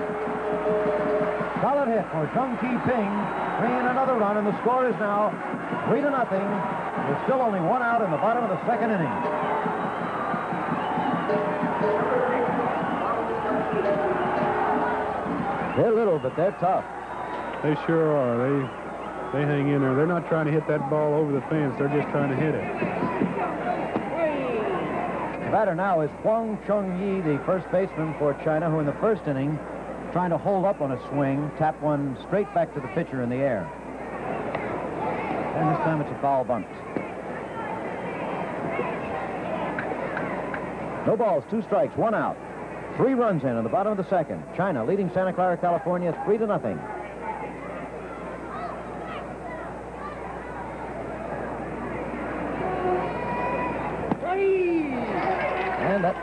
Solid hit for Chung Ki Ping. Bringing another run, and the score is now 3-0. There's still only one out in the bottom of the second inning. They're little, but they're tough. They sure are. They hang in there. They're not trying to hit that ball over the fence. They're just trying to hit it. The batter now is Huang Chung-yi, the first baseman for China, who in the first inning, trying to hold up on a swing, tapped one straight back to the pitcher in the air. And this time it's a foul bunt. No balls, 2 strikes, 1 out. 3 runs in the bottom of the second. China leading Santa Clara, California, 3-0. And that's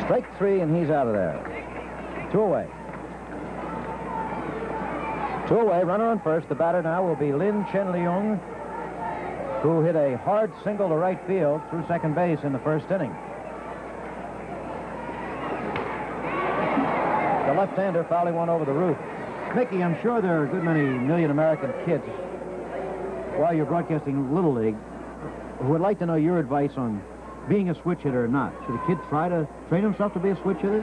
strike 3, and he's out of there. 2 away. 2 away, runner on first. The batter now will be Lin Chen-Leung, who hit a hard single to right field through second base in the first inning. The left-hander fouling one over the roof. Mickey, I'm sure there are a good many million American kids, while you're broadcasting Little League, who would like to know your advice on being a switch hitter or not. Should a kid try to train himself to be a switch hitter?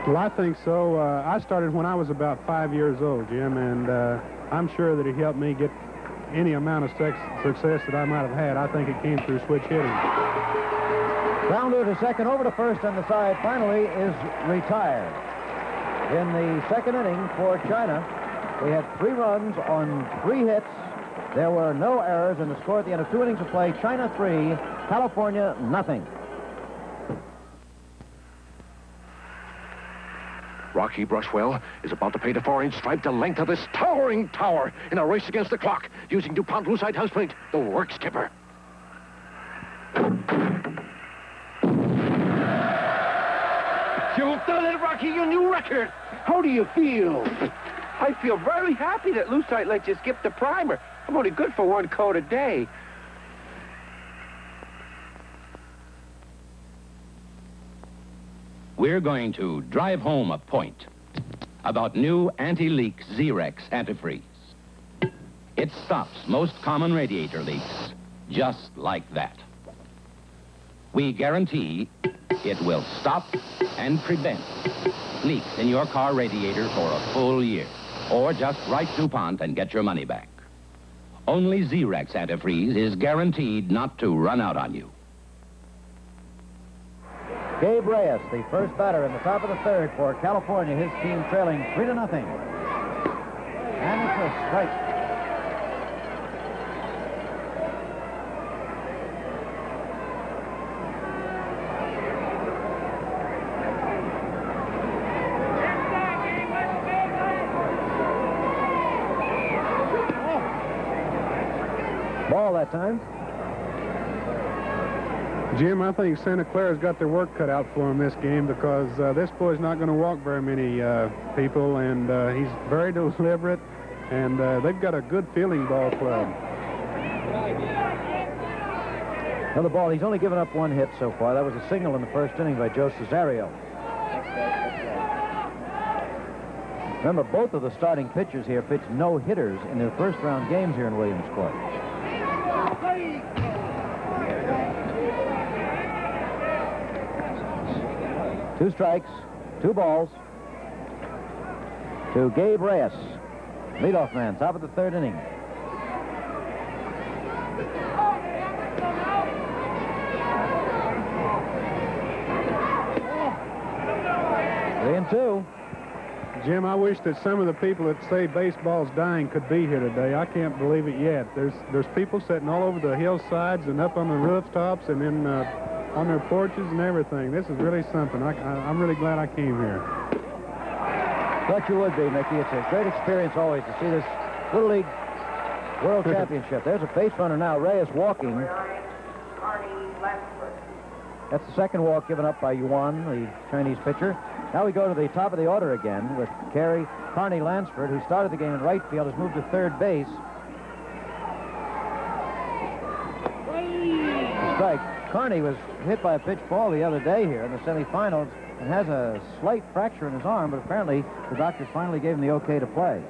Well, I think so. I started when I was about 5 years old, Jim, and I'm sure that it helped me get any amount of success that I might have had. I think it came through switch hitting. Grounder to second, over to first on the side, finally is retired. In the second inning for China, we had 3 runs on 3 hits. There were no errors, and the score at the end of 2 innings of play, China 3, California nothing. Rocky Brushwell is about to pay the 4-inch stripe the length of this towering tower in a race against the clock using DuPont Lucite house paint, the work skipper. You've done it, Rocky, your new record. How do you feel? I feel very happy that Lucite lets you skip the primer. I'm only good for 1 coat a day. We're going to drive home a point about new anti-leak Zerex antifreeze. It stops most common radiator leaks just like that. We guarantee it will stop and prevent leaks in your car radiator for a full year. Or just write DuPont and get your money back. Only Zerex antifreeze is guaranteed not to run out on you. Gabe Reyes, the first batter in the top of the third for California, his team trailing 3-0. And it's a strike. Ball that time. Jim, I think Santa Clara's got their work cut out for him this game because this boy's not going to walk very many people, and he's very deliberate, and they've got a good fielding ball club. Now the ball, he's only given up 1 hit so far. That was a single in the first inning by Joe Cesario. Remember, both of the starting pitchers here pitched no-hitters in their first-round games here in Williamsport. 2 strikes, 2 balls to Gabe Reyes, leadoff man, top of the third inning. Three and 2. Jim, I wish that some of the people that say baseball's dying could be here today. I can't believe it yet. There's people sitting all over the hillsides and up on the rooftops and in on their porches and everything. This is really something. I'm really glad I came here. Thought you would be, Mickey. It's a great experience always to see this Little League World Championship. There's a base runner now. Reyes walking. That's the second walk given up by Yuan, the Chinese pitcher. Now we go to the top of the order again with Carney Lansford, who started the game in right field, has moved to third base. Strike. Carney was hit by a pitch ball the other day here in the semifinals and has a slight fracture in his arm, but apparently the doctors finally gave him the okay to play.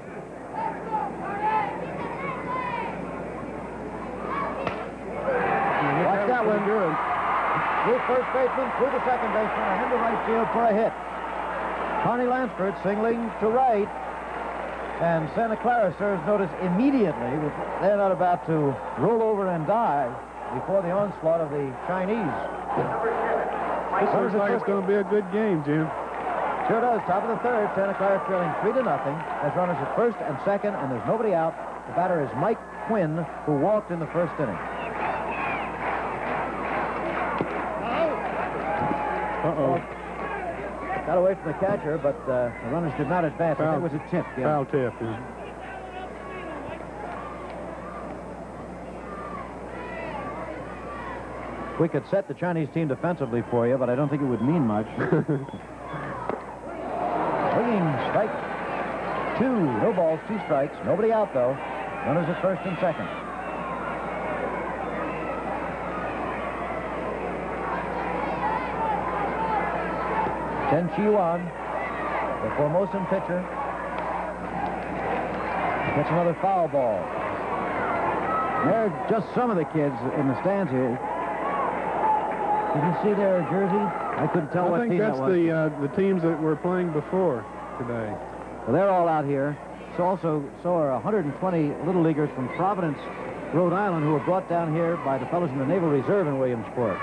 Watch that one. Through first baseman, through the second baseman, and into right field for a hit. Carney Lansford singling to right, and Santa Clara serves notice immediately. They're not about to roll over and die before the onslaught of the Chinese. This looks like it's going to be a good game, Jim. Sure does. Top of the third, Santa Clara trailing 3-0. Has runners at first and second, and there's nobody out. The batter is Mike Quinn, who walked in the first inning. Uh-oh. Got away from the catcher, but the runners did not advance. I think it was a tip. Yeah. Foul tip, yeah. We could set the Chinese team defensively for you, but I don't think it would mean much. Swinging strike 2. No balls, 2 strikes. Nobody out, though. Runners at first and second. Chen Chi-Yuan, the Formosan pitcher, gets another foul ball. There are just some of the kids in the stands here. Did you see their jersey? I couldn't tell what team that was. I think that's the teams that were playing before today. Well, they're all out here. So are 120 Little Leaguers from Providence, Rhode Island, who were brought down here by the fellows in the Naval Reserve in Williamsport.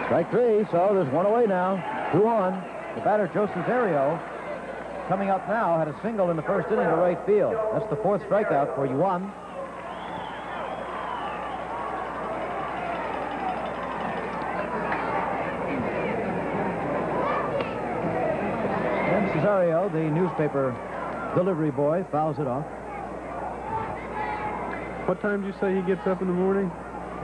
Strike 3, so there's one away now. 2-on. The batter, Joe Cesario, coming up now, had a single in the first inning to right field. That's the 4th strikeout for Yuan. And Cesario, the newspaper delivery boy, fouls it off. What time did you say he gets up in the morning?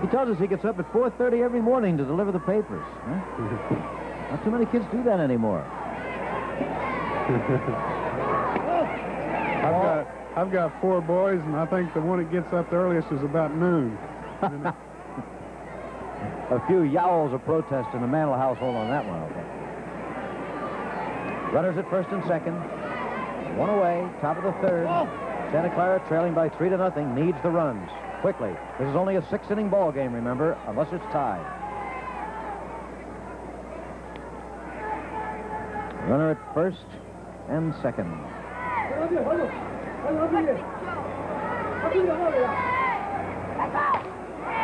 He tells us he gets up at 4:30 every morning to deliver the papers. Huh? Not too many kids do that anymore. I've got 4 boys, and I think the one that gets up the earliest is about noon. A few yowls of protest in the Mantle household on that one, okay. Runners at first and second. One away, top of the third. Santa Clara trailing by 3-0, needs the runs. Quickly. This is only a 6-inning ball game, remember, unless it's tied. Runner at first and second.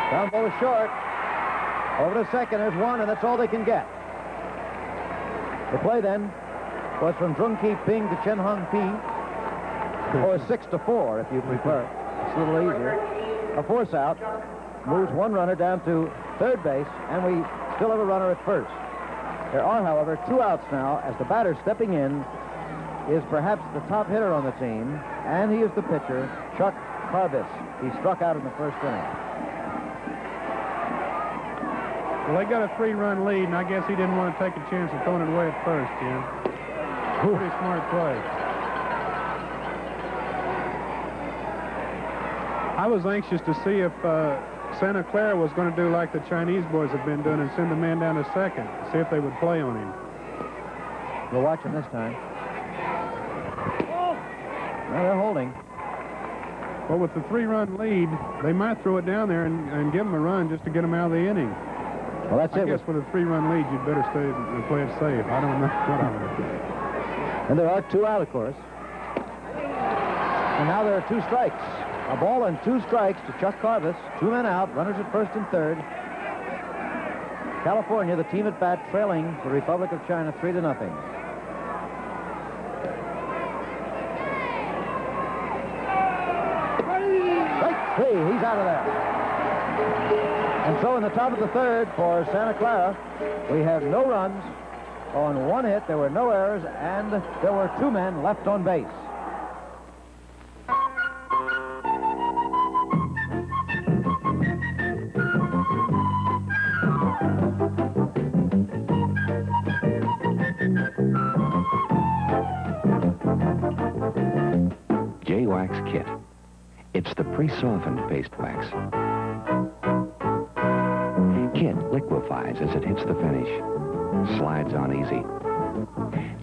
Down ball is short. Over to second, there's one, and that's all they can get. The play then was from Drung Ki Ping to Chen Hung Pi, or 6-4 if you prefer. It's a little easier. A force out, moves one runner down to third base, and we still have a runner at first. There are, however, 2 outs now, as the batter stepping in is perhaps the top hitter on the team, and he is the pitcher, Chuck Carbis. He struck out in the first inning. Well, they got a 3-run lead, and I guess he didn't want to take a chance of throwing it away at first, Jim. Pretty smart play. I was anxious to see if Santa Clara was going to do like the Chinese boys have been doing and send the man down to second, see if they would play on him. We'll watch him this time. Well, they're holding. Well, with the 3-run lead, they might throw it down there and give him a run just to get him out of the inning. Well, that's it. I guess with a 3-run lead, you'd better stay and play it safe. I don't know what I would do. And there are 2 out, of course. And now there are 2 strikes. A ball and 2 strikes to Chuck Carbis. 2 men out, runners at first and third. California, the team at bat, trailing the Republic of China 3-0. Strike 3, he's out of there. And so in the top of the third for Santa Clara, we have no runs On one hit, there were no errors, and there were 2 men left on base. J-Wax Kit. It's the pre-softened paste wax. Kit liquefies as it hits the finish. Slides on easy.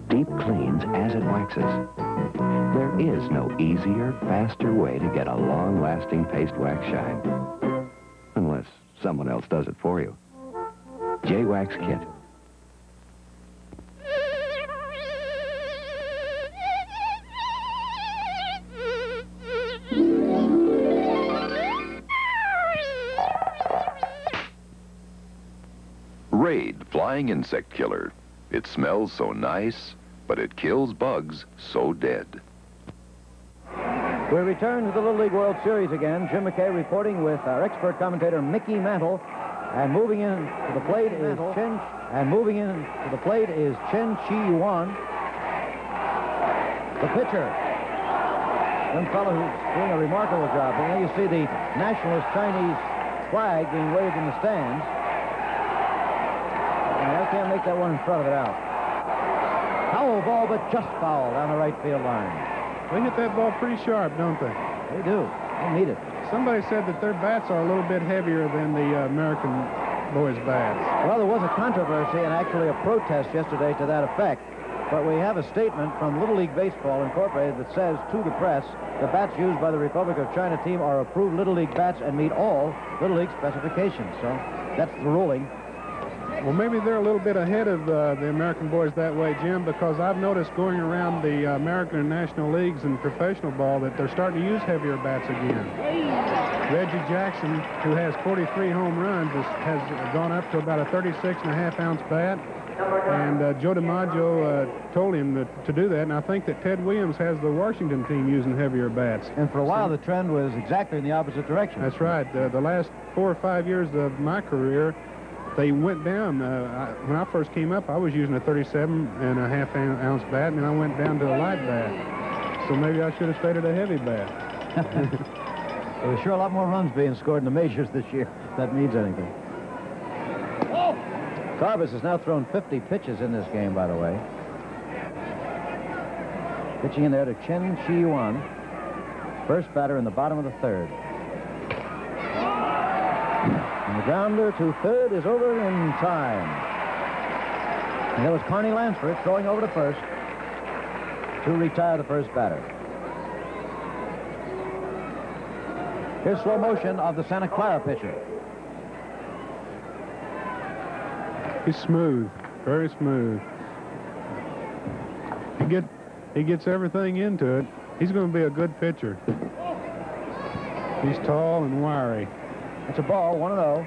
Deep cleans as it waxes. There is no easier, faster way to get a long-lasting paste wax shine. Unless someone else does it for you. J-Wax Kit. Raid Flying Insect Killer. It smells so nice, but it kills bugs so dead. We return to the Little League World Series again. Jim McKay reporting with our expert commentator Mickey Mantle. And moving in to the plate is Chen Chi-Yuan, the pitcher. One fellow who's doing a remarkable job. And there you see the nationalist Chinese flag being waved in the stands. I can't make that one in front of it out. Foul ball, but just foul down the right field line. They hit that ball pretty sharp, don't they? They do. They need it. Somebody said that their bats are a little bit heavier than the American boys' bats. Well, there was a controversy and actually a protest yesterday to that effect. But we have a statement from Little League Baseball Incorporated that says to the press, the bats used by the Republic of China team are approved Little League bats and meet all Little League specifications. So that's the ruling. Well, maybe they're a little bit ahead of the American boys that way, Jim, because I've noticed going around the American and National Leagues and professional ball that they're starting to use heavier bats again. Reggie Jackson, who has 43 home runs, has gone up to about a 36.5-ounce bat. And Joe DiMaggio told him to do that, and I think that Ted Williams has the Washington team using heavier bats. And for a while, the trend was exactly in the opposite direction. That's right. The last 4 or 5 years of my career, they went down. When I first came up, I was using a 37.5-ounce bat, and then I went down to a light bat. So maybe I should have stayed at a heavy bat. There were sure a lot more runs being scored in the majors this year, if that means anything. Carvis has now thrown 50 pitches in this game, by the way. Pitching in there to Chen Chi-Yuan. First batter in the bottom of the third. And the grounder to third is over in time. And there was Carney Lansford throwing over to first to retire the first batter. Here's slow motion of the Santa Clara pitcher. He's smooth, very smooth. He gets everything into it. He's going to be a good pitcher. He's tall and wiry. It's a ball, 1-0.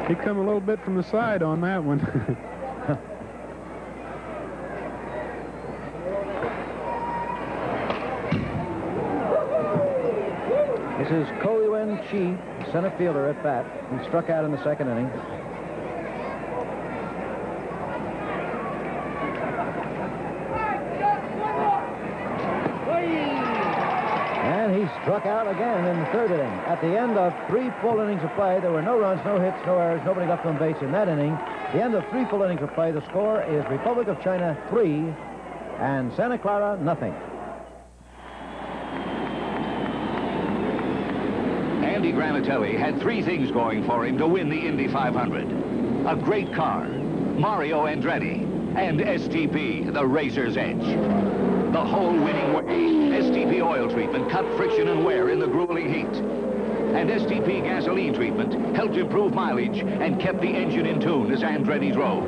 He come a little bit from the side on that one. This is Ko Yuen Chi, center fielder at bat. He struck out in the second inning. And he struck out again in the third inning. At the end of 3 full innings of play, there were no runs, no hits, no errors, nobody left on base in that inning. The end of 3 full innings of play, the score is Republic of China 3 and Santa Clara nothing. Andy Granatelli had 3 things going for him to win the Indy 500. A great car, Mario Andretti, and STP, the razor's edge. The whole winning way. STP oil treatment cut friction and wear in the grueling heat. And STP gasoline treatment helped improve mileage and kept the engine in tune as Andretti drove.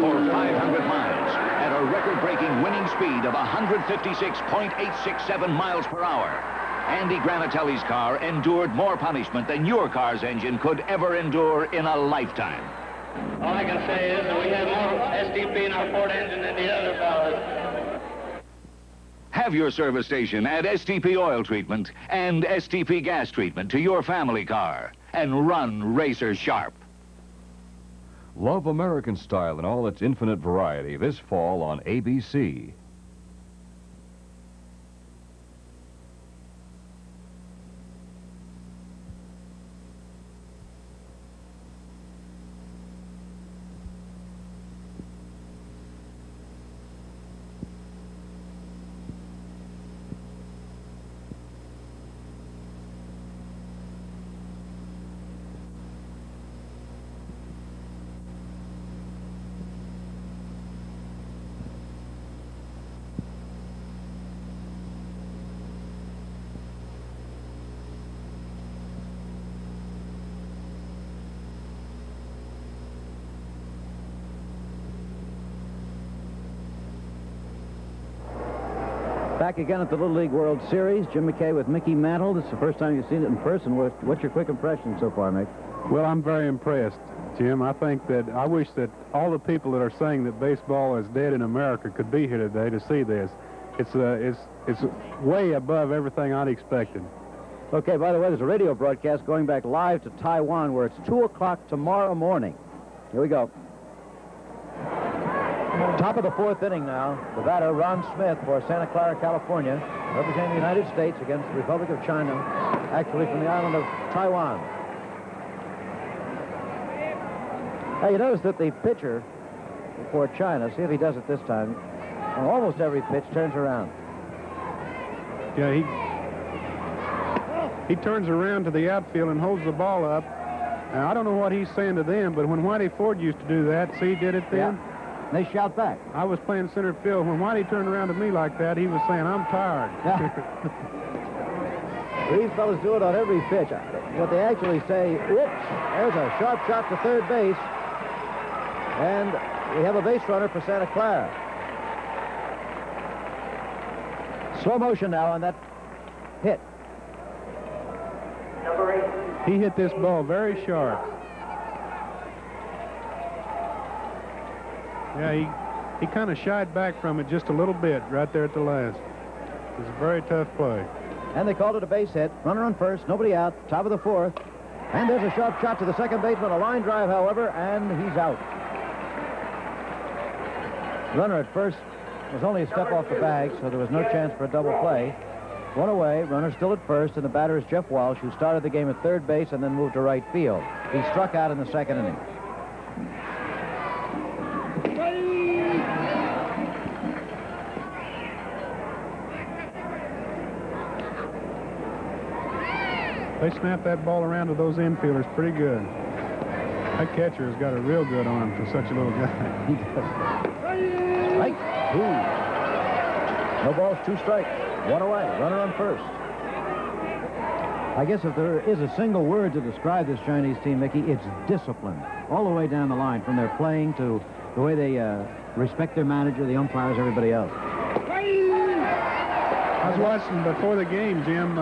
For 500 miles, at a record-breaking winning speed of 156.867 miles per hour, Andy Granatelli's car endured more punishment than your car's engine could ever endure in a lifetime. All I can say is that we had more STP and our Ford engine and the other fellas. Have your service station add STP oil treatment and STP gas treatment to your family car and run racer sharp. Love American style in all its infinite variety this fall on ABC. Back again at the Little League World Series. Jim McKay with Mickey Mantle. This is the first time you've seen it in person. What's your quick impression so far, Mick? Well, I'm very impressed, Jim. I think that I wish that all the people that are saying that baseball is dead in America could be here today to see this. It's way above everything I'd expected. Okay, by the way, there's a radio broadcast going back live to Taiwan where it's 2 o'clock tomorrow morning. Here we go. Top of the fourth inning now. The batter, Ron Smith, for Santa Clara, California, representing the United States against the Republic of China, actually from the island of Taiwan. Hey, you notice that the pitcher for China, see if he does it this time, on almost every pitch turns around. Yeah, he turns around to the outfield and holds the ball up. Now, I don't know what he's saying to them, but when Whitey Ford used to do that, see, did it then? Yeah. They shout back. I was playing center field. When Whitey turned around to me like that, he was saying, I'm tired. Yeah. These fellas do it on every pitch. What they actually say, whoops, there's a sharp shot to third base. And we have a base runner for Santa Clara. Slow motion now on that hit. Number 8. He hit this ball very sharp. Yeah, he kind of shied back from it just a little bit right there at the last. It was a very tough play. And they called it a base hit. Runner on first, nobody out, top of the fourth. And there's a sharp shot to the second baseman, a line drive, however, and he's out. Runner at first was only a step off the bag, so there was no chance for a double play. One away, runner still at first, and the batter is Jeff Walsh, who started the game at third base and then moved to right field. He struck out in the second inning. They snapped that ball around to those infielders pretty good. That catcher has got a real good arm for such a little guy. He does. Strike two. No balls, 2 strikes. 1 away. Runner on first. I guess if there is a single word to describe this Chinese team, Mickey, it's discipline. All the way down the line, from their playing to the way they respect their manager, the umpires, everybody else. I was watching before the game, Jim.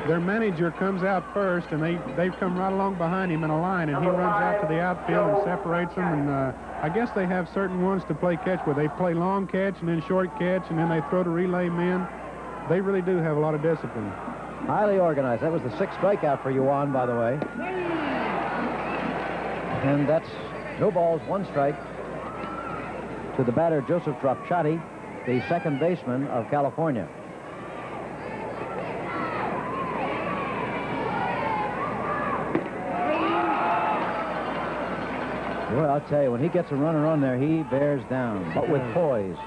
Their manager comes out first, and they've come right along behind him in a line, and he runs out to the outfield and separates them. And I guess they have certain ones to play catch where they play long catch and then short catch, and then they throw to relay men. They really do have a lot of discipline. Highly organized. That was the 6th strikeout for Yuan, by the way. And that's no balls, 1 strike to the batter, Joseph Tropchati, the second baseman of California. Well, I'll tell you, when he gets a runner on there, he bears down, but with poise.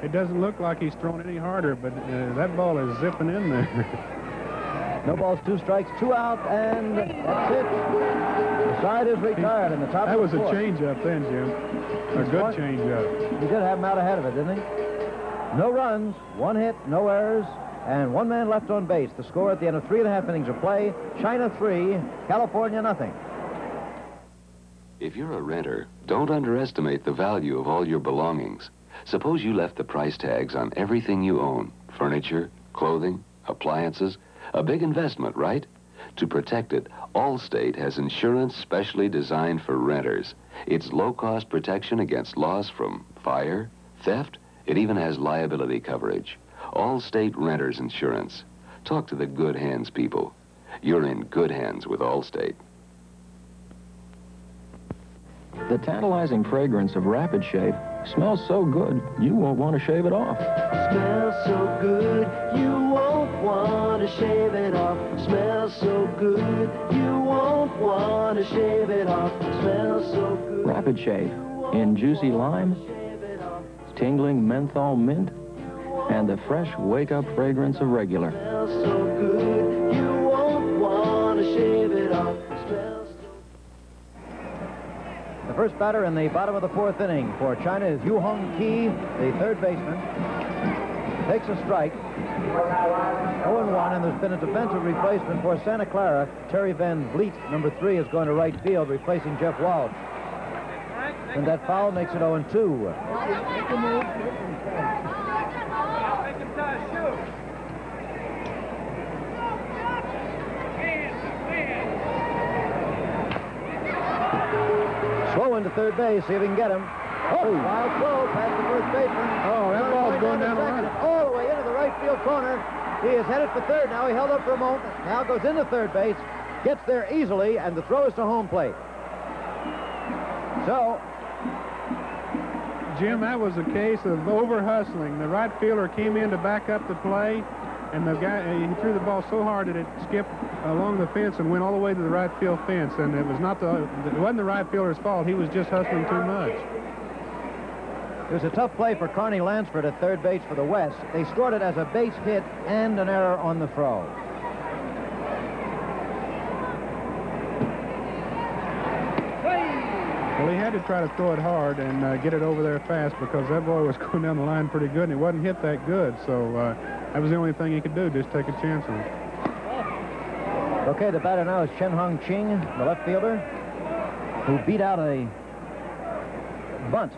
It doesn't look like he's thrown any harder, but that ball is zipping in there. No balls, 2 strikes, 2 out, and that's it. The side is retired in the top that of the was fourth. A change-up then, Jim. A good change-up. He did have him out ahead of it, didn't he? No runs, 1 hit, no errors, and 1 man left on base. The score at the end of 3.5 innings of play, China 3, California nothing. If you're a renter, don't underestimate the value of all your belongings. Suppose you left the price tags on everything you own. Furniture, clothing, appliances. A big investment, right? To protect it, Allstate has insurance specially designed for renters. It's low-cost protection against loss from fire, theft. It even has liability coverage. Allstate Renters Insurance. Talk to the good hands people. You're in good hands with Allstate. The tantalizing fragrance of Rapid Shave smells so good, you won't want to shave it off. Smells so good, you won't want to shave it off. Smells so good, you won't want to shave it off. Smells so good. Rapid Shave in juicy lime, tingling menthol mint, and the fresh wake-up fragrance of regular. Smells so good, you won't want to shave it off. Smells so... The first batter in the bottom of the fourth inning for China is Yu Hong Ki, the third baseman. Takes a strike. 0-1, and there's been a defensive replacement for Santa Clara. Terry Van Vliet, number 3, is going to right field, replacing Jeff Walsh. And that foul makes it 0-2. Slow into third base, see if he can get him. Oh, wild throw past the first baseman. Oh, that ball's going down the line. All the way into the right field corner. He is headed for third now. He held up for a moment. Now goes into third base. Gets there easily, and the throw is to home plate. So, Jim, that was a case of over-hustling. The right fielder came in to back up the play, and the guy, he threw the ball so hard that it skipped along the fence and went all the way to the right field fence. And it wasn't the right fielder's fault. He was just hustling too much. It was a tough play for Carney Lansford at third base for the West. They scored it as a base hit and an error on the throw. Well, he had to try to throw it hard and get it over there fast because that boy was going down the line pretty good, and he wasn't hit that good. So that was the only thing he could do, just take a chance on it. Okay, the batter now is Chen Hong Ching, the left fielder, who beat out a bunt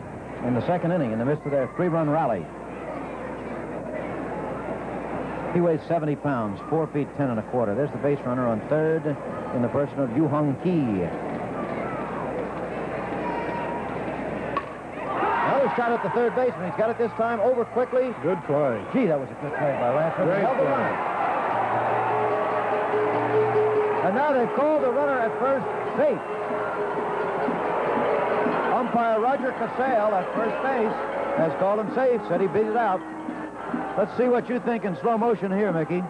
in the second inning in the midst of their 3-run rally. He weighs 70 pounds, 4 feet 10 1/4. There's the base runner on third in the person of Yu Hong Ki. Another shot at the third baseman. He's got it this time over quickly. Good play. Gee, that was a good play by Lansford. Great Held the play. runner. And now they've called the runner at first safe. Umpire Roger Casale at first base has called him safe, said he beat it out. Let's see what you think in slow motion here, Mickey.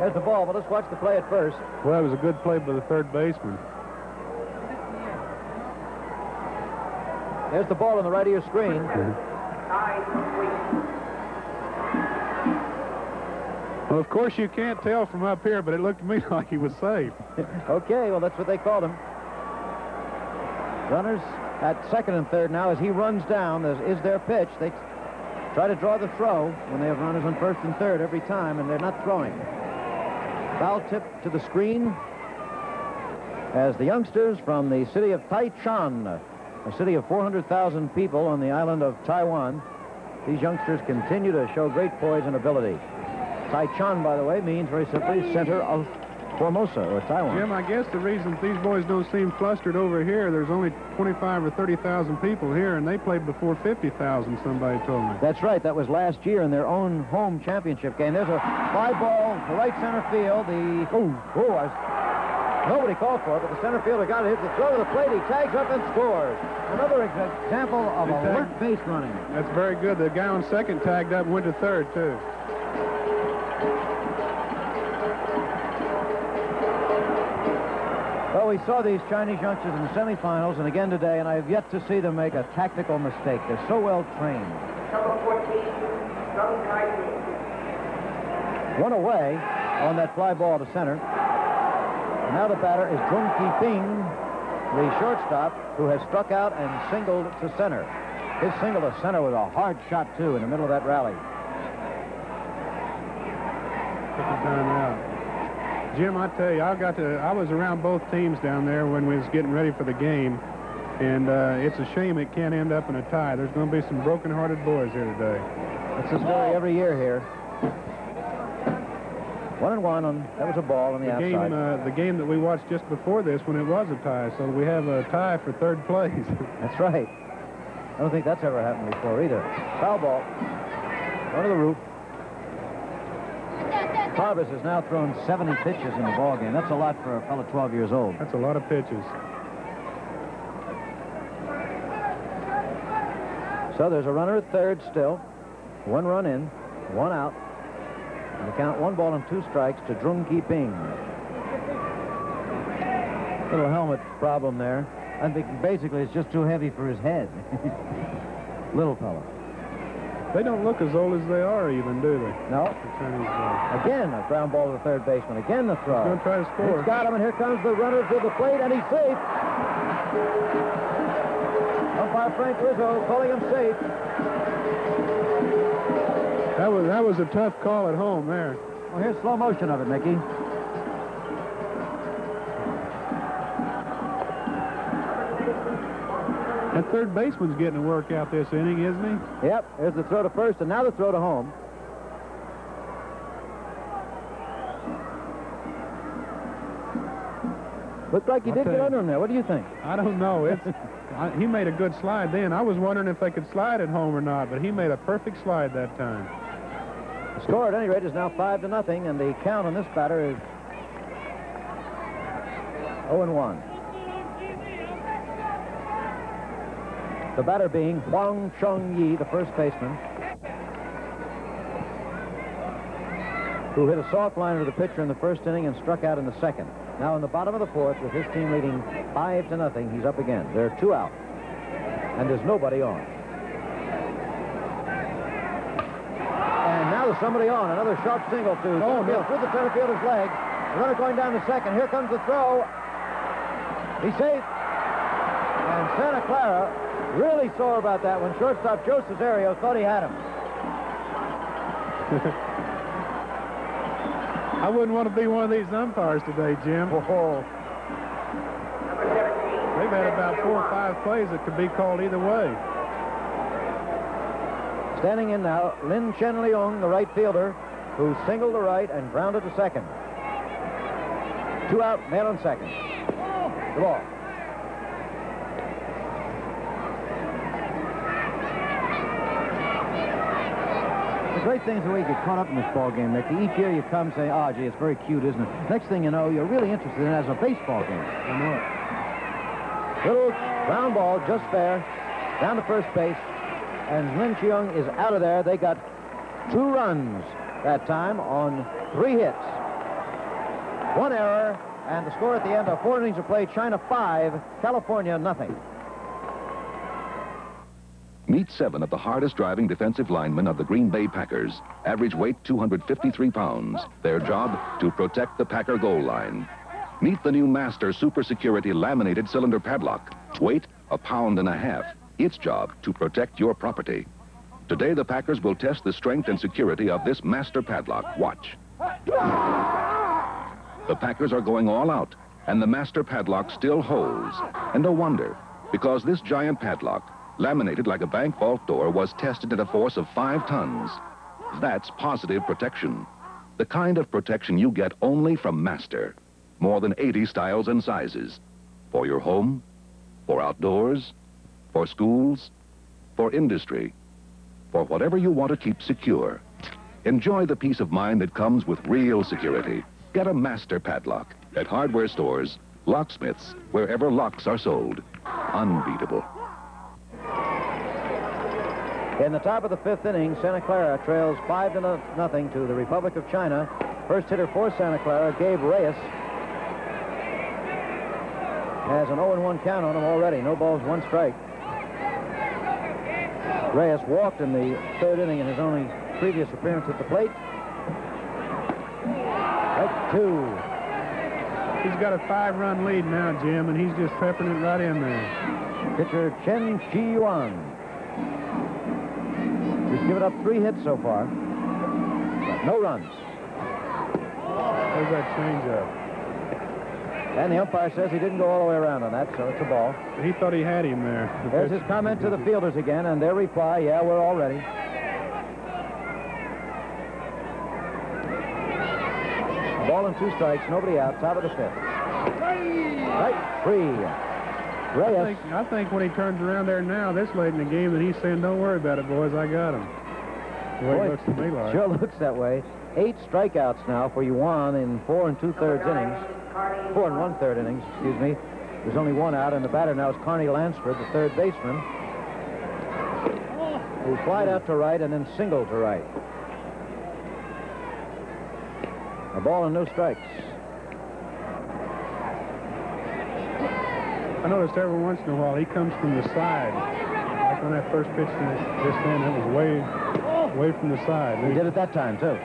There's the ball, but let's watch the play at first. Well, that was a good play by the third baseman. There's the ball on the right of your screen. Well, of course, you can't tell from up here, but it looked to me like he was safe. Okay, well, that's what they called him. Runners at second and third now as he runs down. Is their pitch. They try to draw the throw when they have runners on first and third every time, and they're not throwing. Foul tip to the screen as the youngsters from the city of Taichung, a city of 400,000 people on the island of Taiwan, these youngsters continue to show great poise and ability. Taichung, by the way, means very simply center of Formosa, or Taiwan. Jim, I guess the reason these boys don't seem flustered over here, there's only 25 or 30,000 people here, and they played before 50,000, somebody told me. That's right. That was last year in their own home championship game. There's a fly ball to right center field. Nobody called for it, but the center fielder got it. Hits the throw to the plate. He tags up and scores. Another example of alert base running. That's very good. The guy on second tagged up and went to third, too. Well, we saw these Chinese youngsters in the semifinals and again today, and I have yet to see them make a tactical mistake. They're so well trained. One away on that fly ball to center. And now the batter is Zhong Qiping, the shortstop, who has struck out and singled to center. His single to center was a hard shot, too, in the middle of that rally. Took the time out. Jim, I tell you, I was around both teams down there when we was getting ready for the game, and it's a shame it can't end up in a tie. There's going to be some broken-hearted boys here today. That's the story every year here. 1-1, that was a ball on the outside. The game that we watched just before this when it was a tie, so we have a tie for third place. That's right. I don't think that's ever happened before either. Foul ball. Going to the roof. Parbus has now thrown 70 pitches in the ball game. That's a lot for a fellow 12 years old. That's a lot of pitches. So there's a runner at third still. 1 run in, 1 out. And the count 1 ball and 2 strikes to Drung Ki Ping. Little helmet problem there. I think basically it's just too heavy for his head. Little fellow. They don't look as old as they are even, do they? No. Again, a ground ball to the third baseman. Again, the throw. He's going to try to score. He's got him, and here comes the runner to the plate, and he's safe. Umpire Frank Rizzo calling him safe. That was a tough call at home there. Well, here's slow motion of it, Mickey. That third baseman's getting a work out this inning, isn't he? Yep, there's the throw to first, and now the throw to home. Looked like he did get under him there. What do you think? I don't know. He made a good slide then. I was wondering if they could slide at home or not, but he made a perfect slide that time. The score, at any rate, is now 5-0, and the count on this batter is 0-1. The batter being Huang Chong-yi, the first baseman, who hit a soft liner to the pitcher in the first inning and struck out in the second. Now in the bottom of the fourth, with his team leading 5-0, he's up again. There are 2 out, and there's nobody on. And now there's somebody on. Another sharp single to center field, through the center fielder's leg. The runner going down the second. Here comes the throw. He's safe. And Santa Clara really sore about that when shortstop Joe Cesario thought he had him. I wouldn't want to be one of these umpires today, Jim. Oh. They've had about 4 or 5 plays that could be called either way. Standing in now, Lin Chen Leung, the right fielder, who singled to right and grounded to second. 2 out, man on second. The ball. The great thing is the way you get caught up in this ball game, Mickey. Each year you come say, oh, gee, it's very cute, isn't it? Next thing you know, you're really interested in it as a baseball game. I know it. Little ground ball, just fair, down to first base. And Lin Cheung is out of there. They got 2 runs that time on 3 hits. 1 error, and the score at the end of 4 innings of play, China 5, California nothing. Meet 7 of the hardest driving defensive linemen of the Green Bay Packers. Average weight 253 pounds. Their job, to protect the Packer goal line. Meet the new Master Super Security laminated cylinder padlock. Weight 1.5 pounds. Its job, to protect your property. Today, the Packers will test the strength and security of this Master padlock. Watch. The Packers are going all out, and the Master padlock still holds. And no wonder, because this giant padlock, laminated like a bank vault door, was tested at a force of 5 tons. That's positive protection. The kind of protection you get only from Master. More than 80 styles and sizes. For your home, for outdoors, for schools, for industry, for whatever you want to keep secure. Enjoy the peace of mind that comes with real security. Get a Master padlock at hardware stores, locksmiths, wherever locks are sold. Unbeatable. In the top of the 5th inning, Santa Clara trails 5-0 to the Republic of China. First hitter for Santa Clara, Gabe Reyes, has an 0-1 count on him already. No balls, 1 strike. Reyes walked in the 3rd inning in his only previous appearance at the plate. Right 2. He's got a 5-run lead now, Jim, and he's just peppering it right in there. Pitcher Chen Chi-Yuan. He's given up 3 hits so far, but no runs. There's that changeup. And the umpire says he didn't go all the way around on that, so it's a ball. He thought he had him there. There's his comment to the fielders again, and their reply, yeah, we're all ready. ball and 2 strikes, nobody out, top of the 5th. Right, 3. Reyes. I think when he turns around there now, this late in the game, that he's saying, don't worry about it, boys, I got him. The way it looks to me like. Sure looks that way. 8 strikeouts now for Yuan in 4 2/3 innings. 4 1/3 innings, excuse me. There's only 1 out, and the batter now is Carney Lansford, the 3rd baseman, who flied out to right and then singled to right. A ball and no strikes. I noticed every once in a while he comes from the side. Like on that first pitch just then, it was way from the side. He did it that time, too.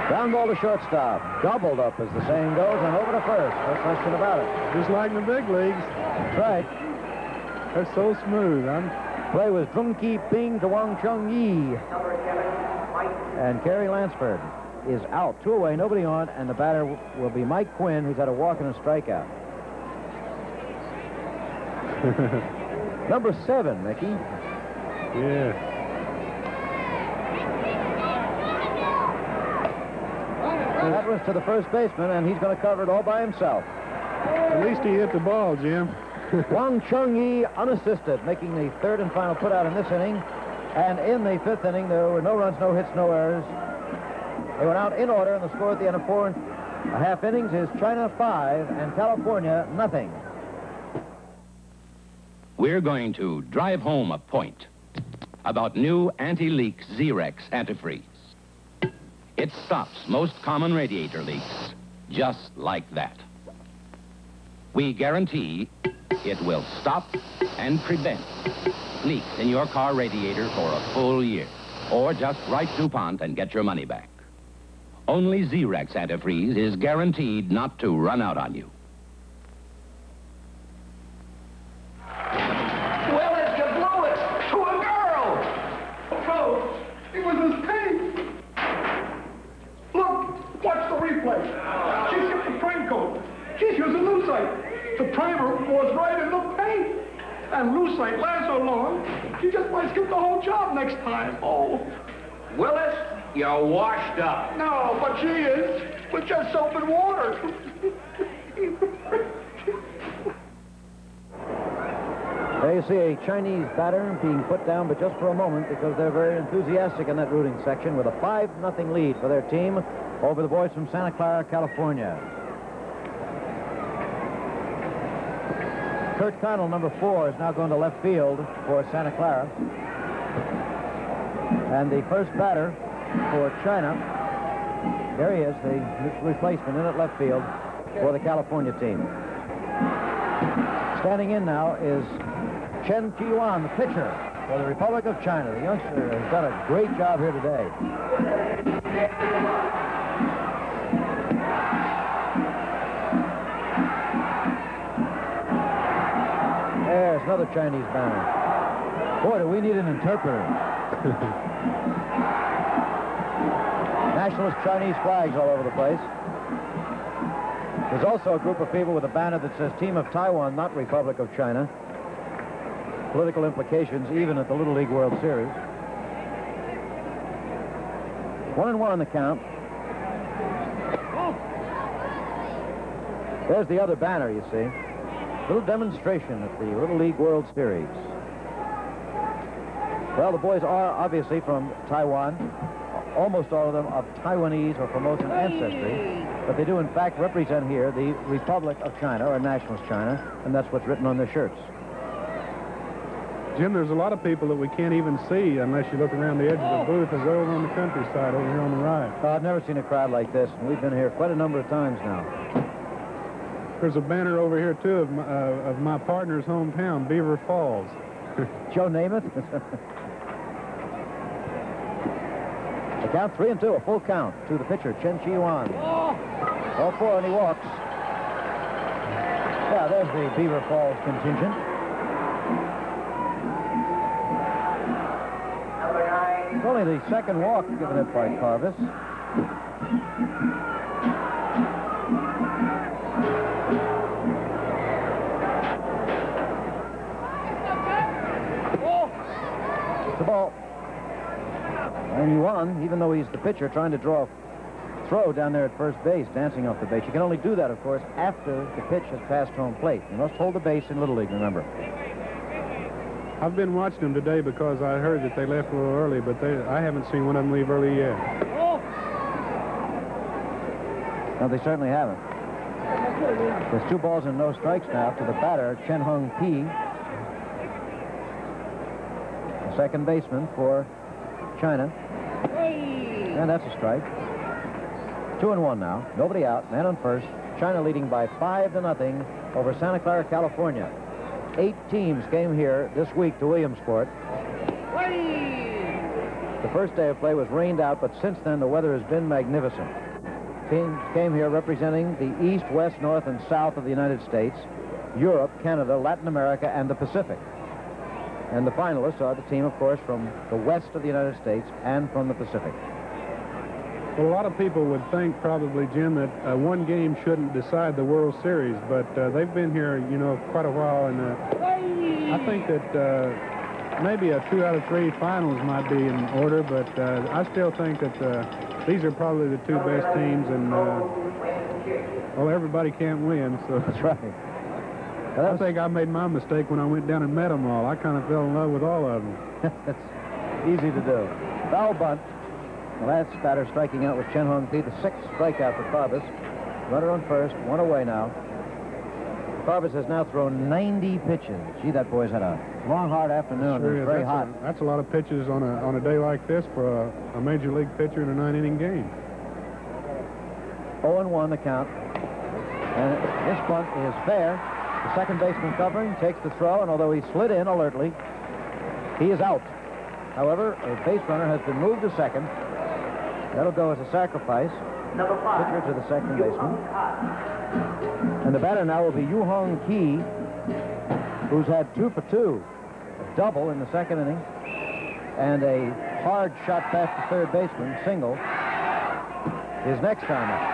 Ground ball to shortstop. Gobbled up, as the saying goes, and over to first. No question about it. Just like in the big leagues. That's right. They're so smooth. Play was Zhung Ki Ping to Wang Chung Yi. And Kerry Lansford is out. 2 away, nobody on, and the batter will be Mike Quinn, who's had a walk and a strikeout. Number 7, Mickey. Yeah. That was to the first baseman, and he's going to cover it all by himself. At least he hit the ball, Jim. Wang Chung Yi unassisted, making the 3rd and final putout in this inning. And in the 5th inning, there were no runs, no hits, no errors. They went out in order, and the score at the end of 4 1/2 innings is China 5 and California nothing. We're going to drive home a point about new anti-leak Zerex antifreeze. It stops most common radiator leaks, just like that. We guarantee it will stop and prevent leaks in your car radiator for a full year. Or just write DuPont and get your money back. Only Zerex antifreeze is guaranteed not to run out on you. Willis, you blew it to a girl. Oh, it was his paint. Look, watch the replay. She skipped the prime coat. She's using lucite. The primer was right in the paint. And lucite lasts so long, she just might skip the whole job next time. Oh. Willis, you're washed up. No, but she is. With just soap and water. There you see a Chinese batter being put down, but just for a moment, because they're very enthusiastic in that rooting section, with a 5-0 lead for their team over the boys from Santa Clara, California. Kurt Connell, number 4, is now going to left field for Santa Clara. And the first batter for China, there he is, the replacement in at left field for the California team. Standing in now is Chen Qiyuan, the pitcher for the Republic of China. The youngster has done a great job here today. There's another Chinese banner. Boy, do we need an interpreter. Nationalist Chinese flags all over the place. There's also a group of people with a banner that says Team of Taiwan, not Republic of China. Political implications even at the Little League World Series. 1-1 on the count. There's the other banner, you see. Little demonstration at the Little League World Series. Well, the boys are obviously from Taiwan. Almost all of them of Taiwanese or Formosan ancestry. But they do, in fact, represent here the Republic of China, or Nationalist China, and that's what's written on their shirts. Jim, there's a lot of people that we can't even see unless you look around the edge of the booth. It's way over on the countryside, over here on the right. Oh, I've never seen a crowd like this, and we've been here quite a number of times now. There's a banner over here, too, of my partner's hometown, Beaver Falls. Joe Namath? The count 3-2, a full count to the pitcher, Chen Qiyuan. All 4, and he walks. Yeah, there's the Beaver Falls contingent. It's only the second walk given up by Carvis. It's a ball. And he won, even though he's the pitcher trying to draw a throw down there at first base, dancing off the base. You can only do that, of course, after the pitch has passed home plate. You must hold the base in Little League, remember. I've been watching them today because I heard that they left a little early, but I haven't seen one of them leave early yet. No, they certainly haven't. There's 2 balls and no strikes now to the batter, Chen Hung Ki, the second baseman for China. And that's a strike. 2-1 now. Nobody out. Man on first. China leading by 5-0 over Santa Clara, California. 8 teams came here this week to Williamsport. The first day of play was rained out, but since then the weather has been magnificent. Teams came here representing the East, West, North, and South of the United States, Europe, Canada, Latin America, and the Pacific. And the finalists are the team, of course, from the West of the United States and from the Pacific. Well, a lot of people would think probably, Jim, that one game shouldn't decide the World Series, but they've been here, you know, quite a while, and I think that maybe a 2 out of 3 finals might be in order, but I still think that these are probably the 2 best teams, and well, everybody can't win, so. That's right. I think I made my mistake when I went down and met them all. I kind of fell in love with all of them. That's easy to do. Foul bunt. The last batter striking out was Chen Hung Ki, the 6th strikeout for Carbis. Runner on first, 1 away now. Carbis has now thrown 90 pitches. Gee, that boy's had a long, hard afternoon. Sure, it's very hot. That's a lot of pitches on a day like this for a major league pitcher in a 9-inning game. 0-1 the count. And this bunt is fair. The second baseman covering, takes the throw, and although he slid in alertly, he is out. However, a base runner has been moved to second. That'll go as a sacrifice. Number 5. Pitcher to the second baseman. And the batter now will be Yu Hong Ki, who's had 2 for 2. A double in the second inning. And a hard shot past the third baseman, single, his next time up.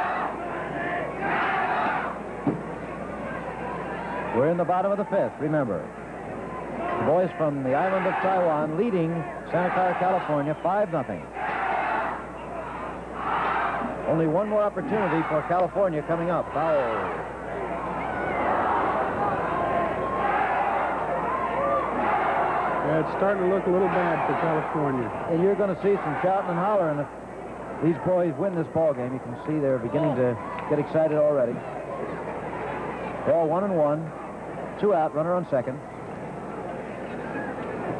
We're in the bottom of the 5th, remember. The boys from the island of Taiwan leading Santa Clara, California, 5-0. Only one more opportunity for California coming up. Foul. Yeah, it's starting to look a little bad for California. And you're going to see some shouting and hollering. If these boys win this ball game, you can see they're beginning to get excited already. Ball 1-1. 2 out, runner on second.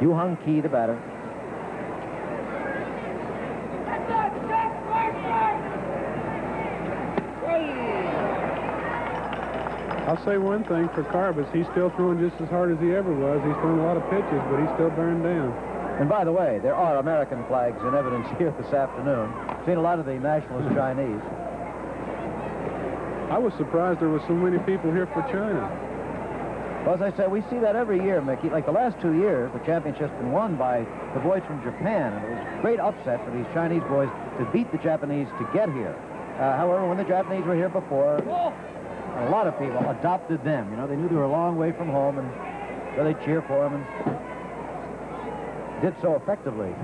Yu Hong Ki, the batter. I'll say one thing for Carbis. He's still throwing just as hard as he ever was. He's throwing a lot of pitches, but he's still burned down. And by the way, there are American flags in evidence here this afternoon. Seen a lot of the nationalist Chinese. I was surprised there were so many people here for China. Well, as I said, we see that every year, Mickey. Like the last 2 years, the championship's been won by the boys from Japan, and it was a great upset for these Chinese boys to beat the Japanese to get here. However, when the Japanese were here before, a lot of people adopted them. You know, they knew they were a long way from home, and so they cheer for them, and did so effectively.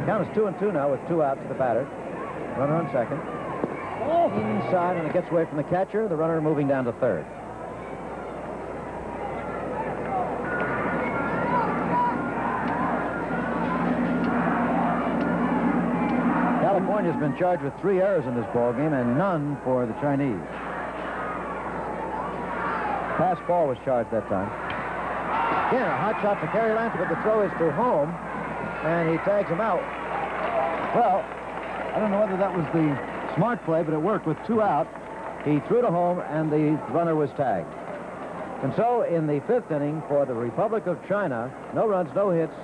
Count is 2-2 now with 2 out to the batter. Runner on second. Inside, and it gets away from the catcher. The runner moving down to third. California's been charged with 3 errors in this ball game, and none for the Chinese. Pass ball was charged that time. Again, a hot shot for Kerry Lancer, but the throw is to home, and he tags him out. Well, I don't know whether that was the smart play, but it worked with 2 out. He threw to home, and the runner was tagged. And so, in the 5th inning for the Republic of China, no runs, no hits,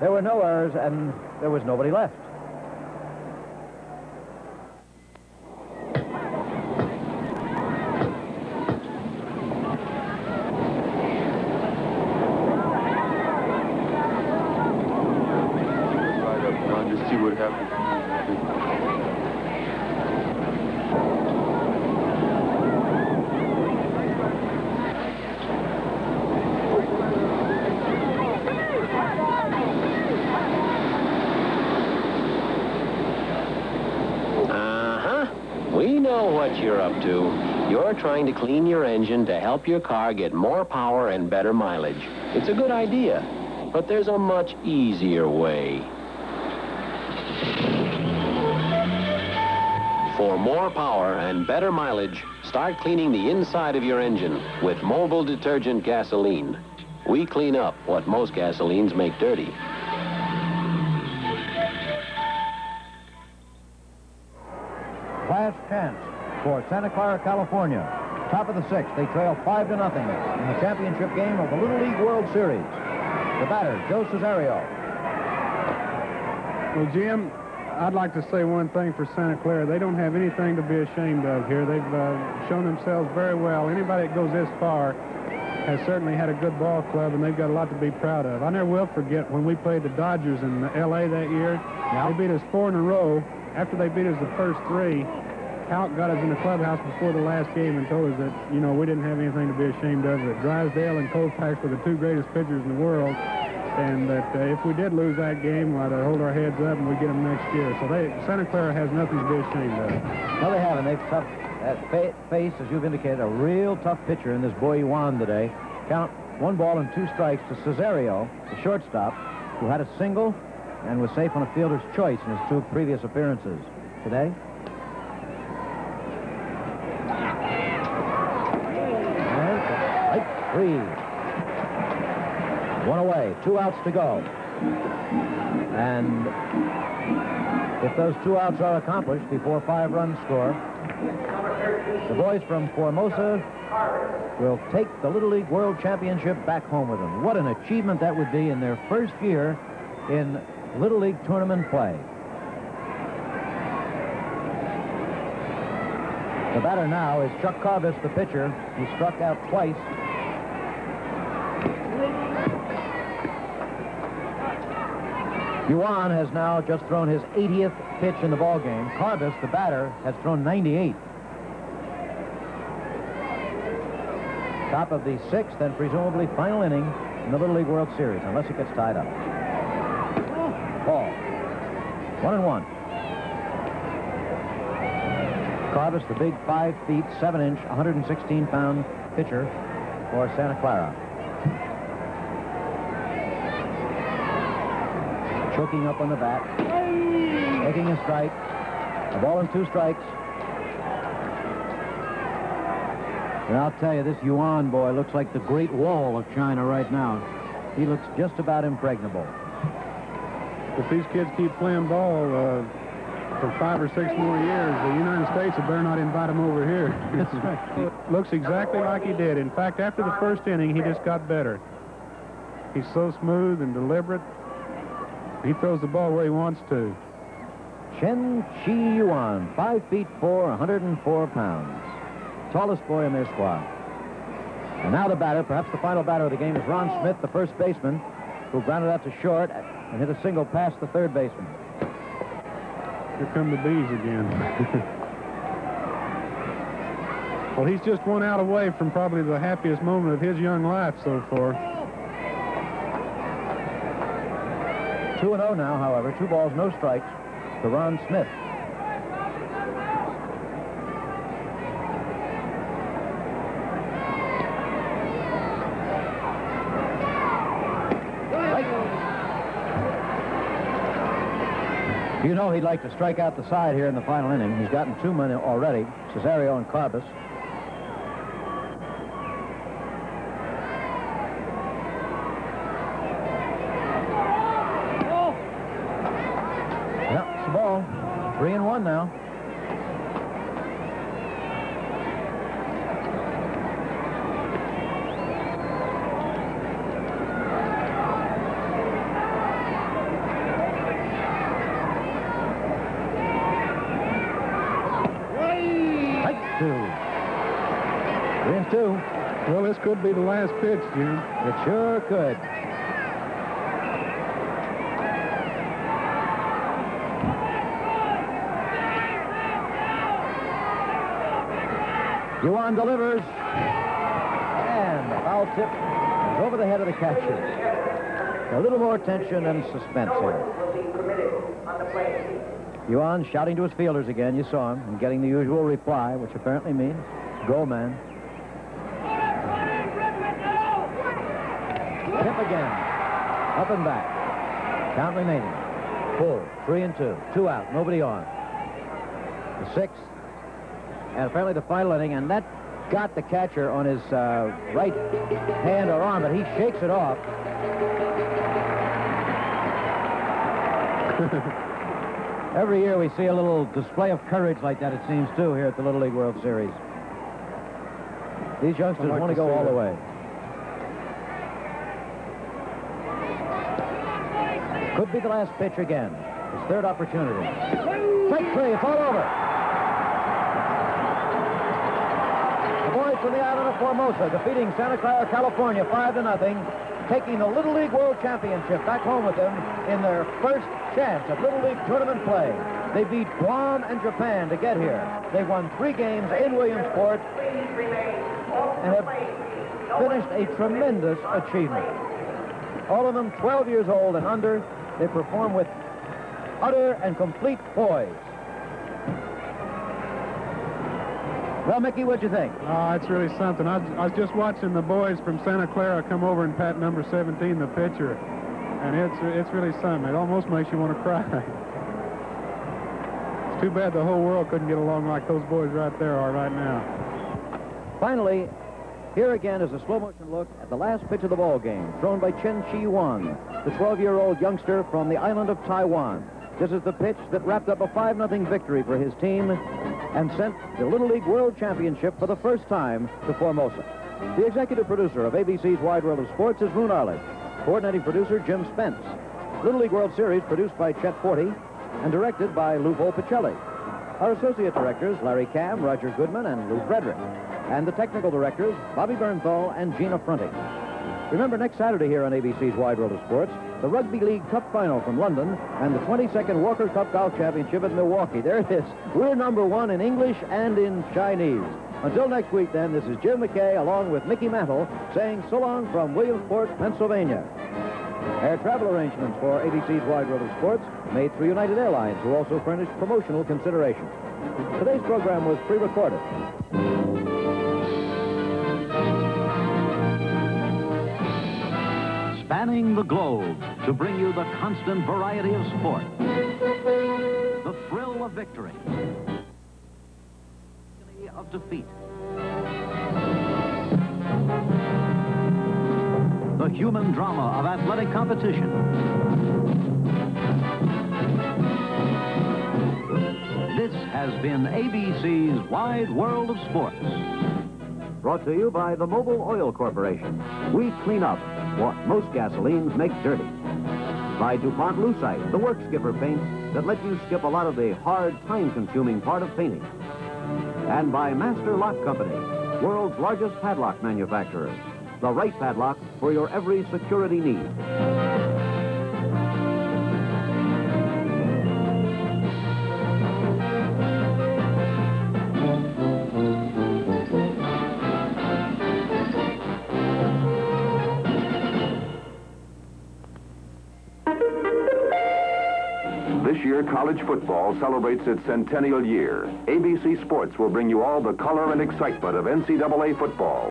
there were no errors, and there was nobody left. Just see what happens. to, you're trying to clean your engine to help your car get more power and better mileage. It's a good idea, but there's a much easier way. For more power and better mileage, start cleaning the inside of your engine with mobile detergent gasoline. We clean up what most gasolines make dirty. Last chance for Santa Clara, California. Top of the sixth, they trail 5-0 in the championship game of the Little League World Series. The batter, Joe Cesario. Well, Jim, I'd like to say one thing for Santa Clara. They don't have anything to be ashamed of here. They've shown themselves very well. Anybody that goes this far has certainly had a good ball club, and they've got a lot to be proud of. I never will forget when we played the Dodgers in L.A. that year. They beat us 4 in a row. After they beat us the first 3, Halk got us in the clubhouse before the last game and told us that, you know, we didn't have anything to be ashamed of, that Drysdale and Colfax were the 2 greatest pitchers in the world, and that if we did lose that game, we'd hold our heads up and we'd get them next year. So Santa Clara has nothing to be ashamed of. No, they haven't. They've faced, as you've indicated, a real tough pitcher in this boy Yuan today. Count 1 ball and 2 strikes to Cesario, the shortstop, who had a single and was safe on a fielder's choice in his 2 previous appearances. Today, and strike 3. 1 away, 2 outs to go. And if those 2 outs are accomplished before 5 runs score, the boys from Formosa will take the Little League World Championship back home with them. What an achievement that would be in their first year in Little League tournament play. The batter now is Chuck Carbis, the pitcher. He struck out twice. Yuan has now just thrown his 80th pitch in the ballgame. Carbis, the batter, has thrown 98. Top of the 6th and presumably final inning in the Little League World Series, unless it gets tied up. Ball. 1-1. Carbis, the big 5 feet, 7 inch, 116-pound pitcher for Santa Clara. Choking up on the bat, taking a strike, a ball and 2 strikes. And I'll tell you, this Yuan boy looks like the Great Wall of China right now. He looks just about impregnable. If these kids keep playing ball for 5 or 6 more years, the United States had better not invite him over here. That's right. Looks exactly like he did. In fact, after the first inning, he just got better. He's so smooth and deliberate. He throws the ball where he wants to. Chen Chi Yuan, 5 feet 4, 104 pounds. Tallest boy in their squad. And now the batter, perhaps the final batter of the game, is Ron Smith, the first baseman, who grounded out to short and hit a single past the third baseman. Here come the bees again. Well, he's just 1 out away from probably the happiest moment of his young life so far. 2-0 now, however. 2 balls, no strikes to Ron Smith. You know he'd like to strike out the side here in the final inning. He's gotten 2 men already, Cesario and Carbis. Yep, it's the ball. 3-1 now. Well, this could be the last pitch, Jim. It sure could. Yuan delivers. And the foul tip is over the head of the catcher. A little more tension and suspense here. Will be permitted on the playing field. Yuan shouting to his fielders again. You saw him, and getting the usual reply, which apparently means, go, man. Tip again. Up and back. Count remaining. Full. 3-2. 2 out. Nobody on. The 6th. And apparently the final inning, and that got the catcher on his right hand or arm, but he shakes it off. Every year we see a little display of courage like that, it seems, too, here at the Little League World Series. These youngsters want to go all the way. Could be the last pitch again. His third opportunity. Strike 3, it's all over. The boys from the island of Formosa defeating Santa Clara, California, 5-0, taking the Little League World Championship back home with them in their first chance at Little League tournament play. They beat Guam and Japan to get here. They won 3 games in Williamsport and have finished a tremendous achievement. All of them 12 years old and under. They perform with utter and complete poise. Well, Mickey, what'd you think? Oh, it's really something. I was just watching the boys from Santa Clara come over and pat number 17, the pitcher, and it's really something. It almost makes you want to cry. It's too bad the whole world couldn't get along like those boys right there are right now. Finally, here again is a slow-motion look at the last pitch of the ball game, thrown by Chen Chi-Wan, the 12-year-old youngster from the island of Taiwan. This is the pitch that wrapped up a 5-0 victory for his team and sent the Little League World Championship for the first time to Formosa. The executive producer of ABC's Wide World of Sports is Roone Arledge. Coordinating producer, Jim Spence. Little League World Series produced by Chet Forty and directed by Lou Volpicelli. Our associate directors, Larry Cam, Roger Goodman, and Lou Frederick. And the technical directors, Bobby Bernthal and Gina Fronting. Remember, next Saturday here on ABC's Wide World of Sports, the Rugby League Cup Final from London and the 22nd Walker Cup Golf Championship at Milwaukee. There it is. We're #1 in English and in Chinese. Until next week, then, this is Jim McKay along with Mickey Mantle saying so long from Williamsport, Pennsylvania. Air travel arrangements for ABC's Wide World of Sports made through United Airlines, who also furnished promotional consideration. Today's program was pre-recorded. Spanning the globe to bring you the constant variety of sport, the thrill of victory, the agony of defeat, the human drama of athletic competition. This has been ABC's Wide World of Sports. Brought to you by the Mobil Oil Corporation. We clean up what most gasolines make dirty. By DuPont Lucite, the work skipper paint that lets you skip a lot of the hard, time-consuming part of painting. And by Master Lock Company, world's largest padlock manufacturer. The right padlock for your every security need. This year, college football celebrates its centennial year. ABC Sports will bring you all the color and excitement of NCAA football.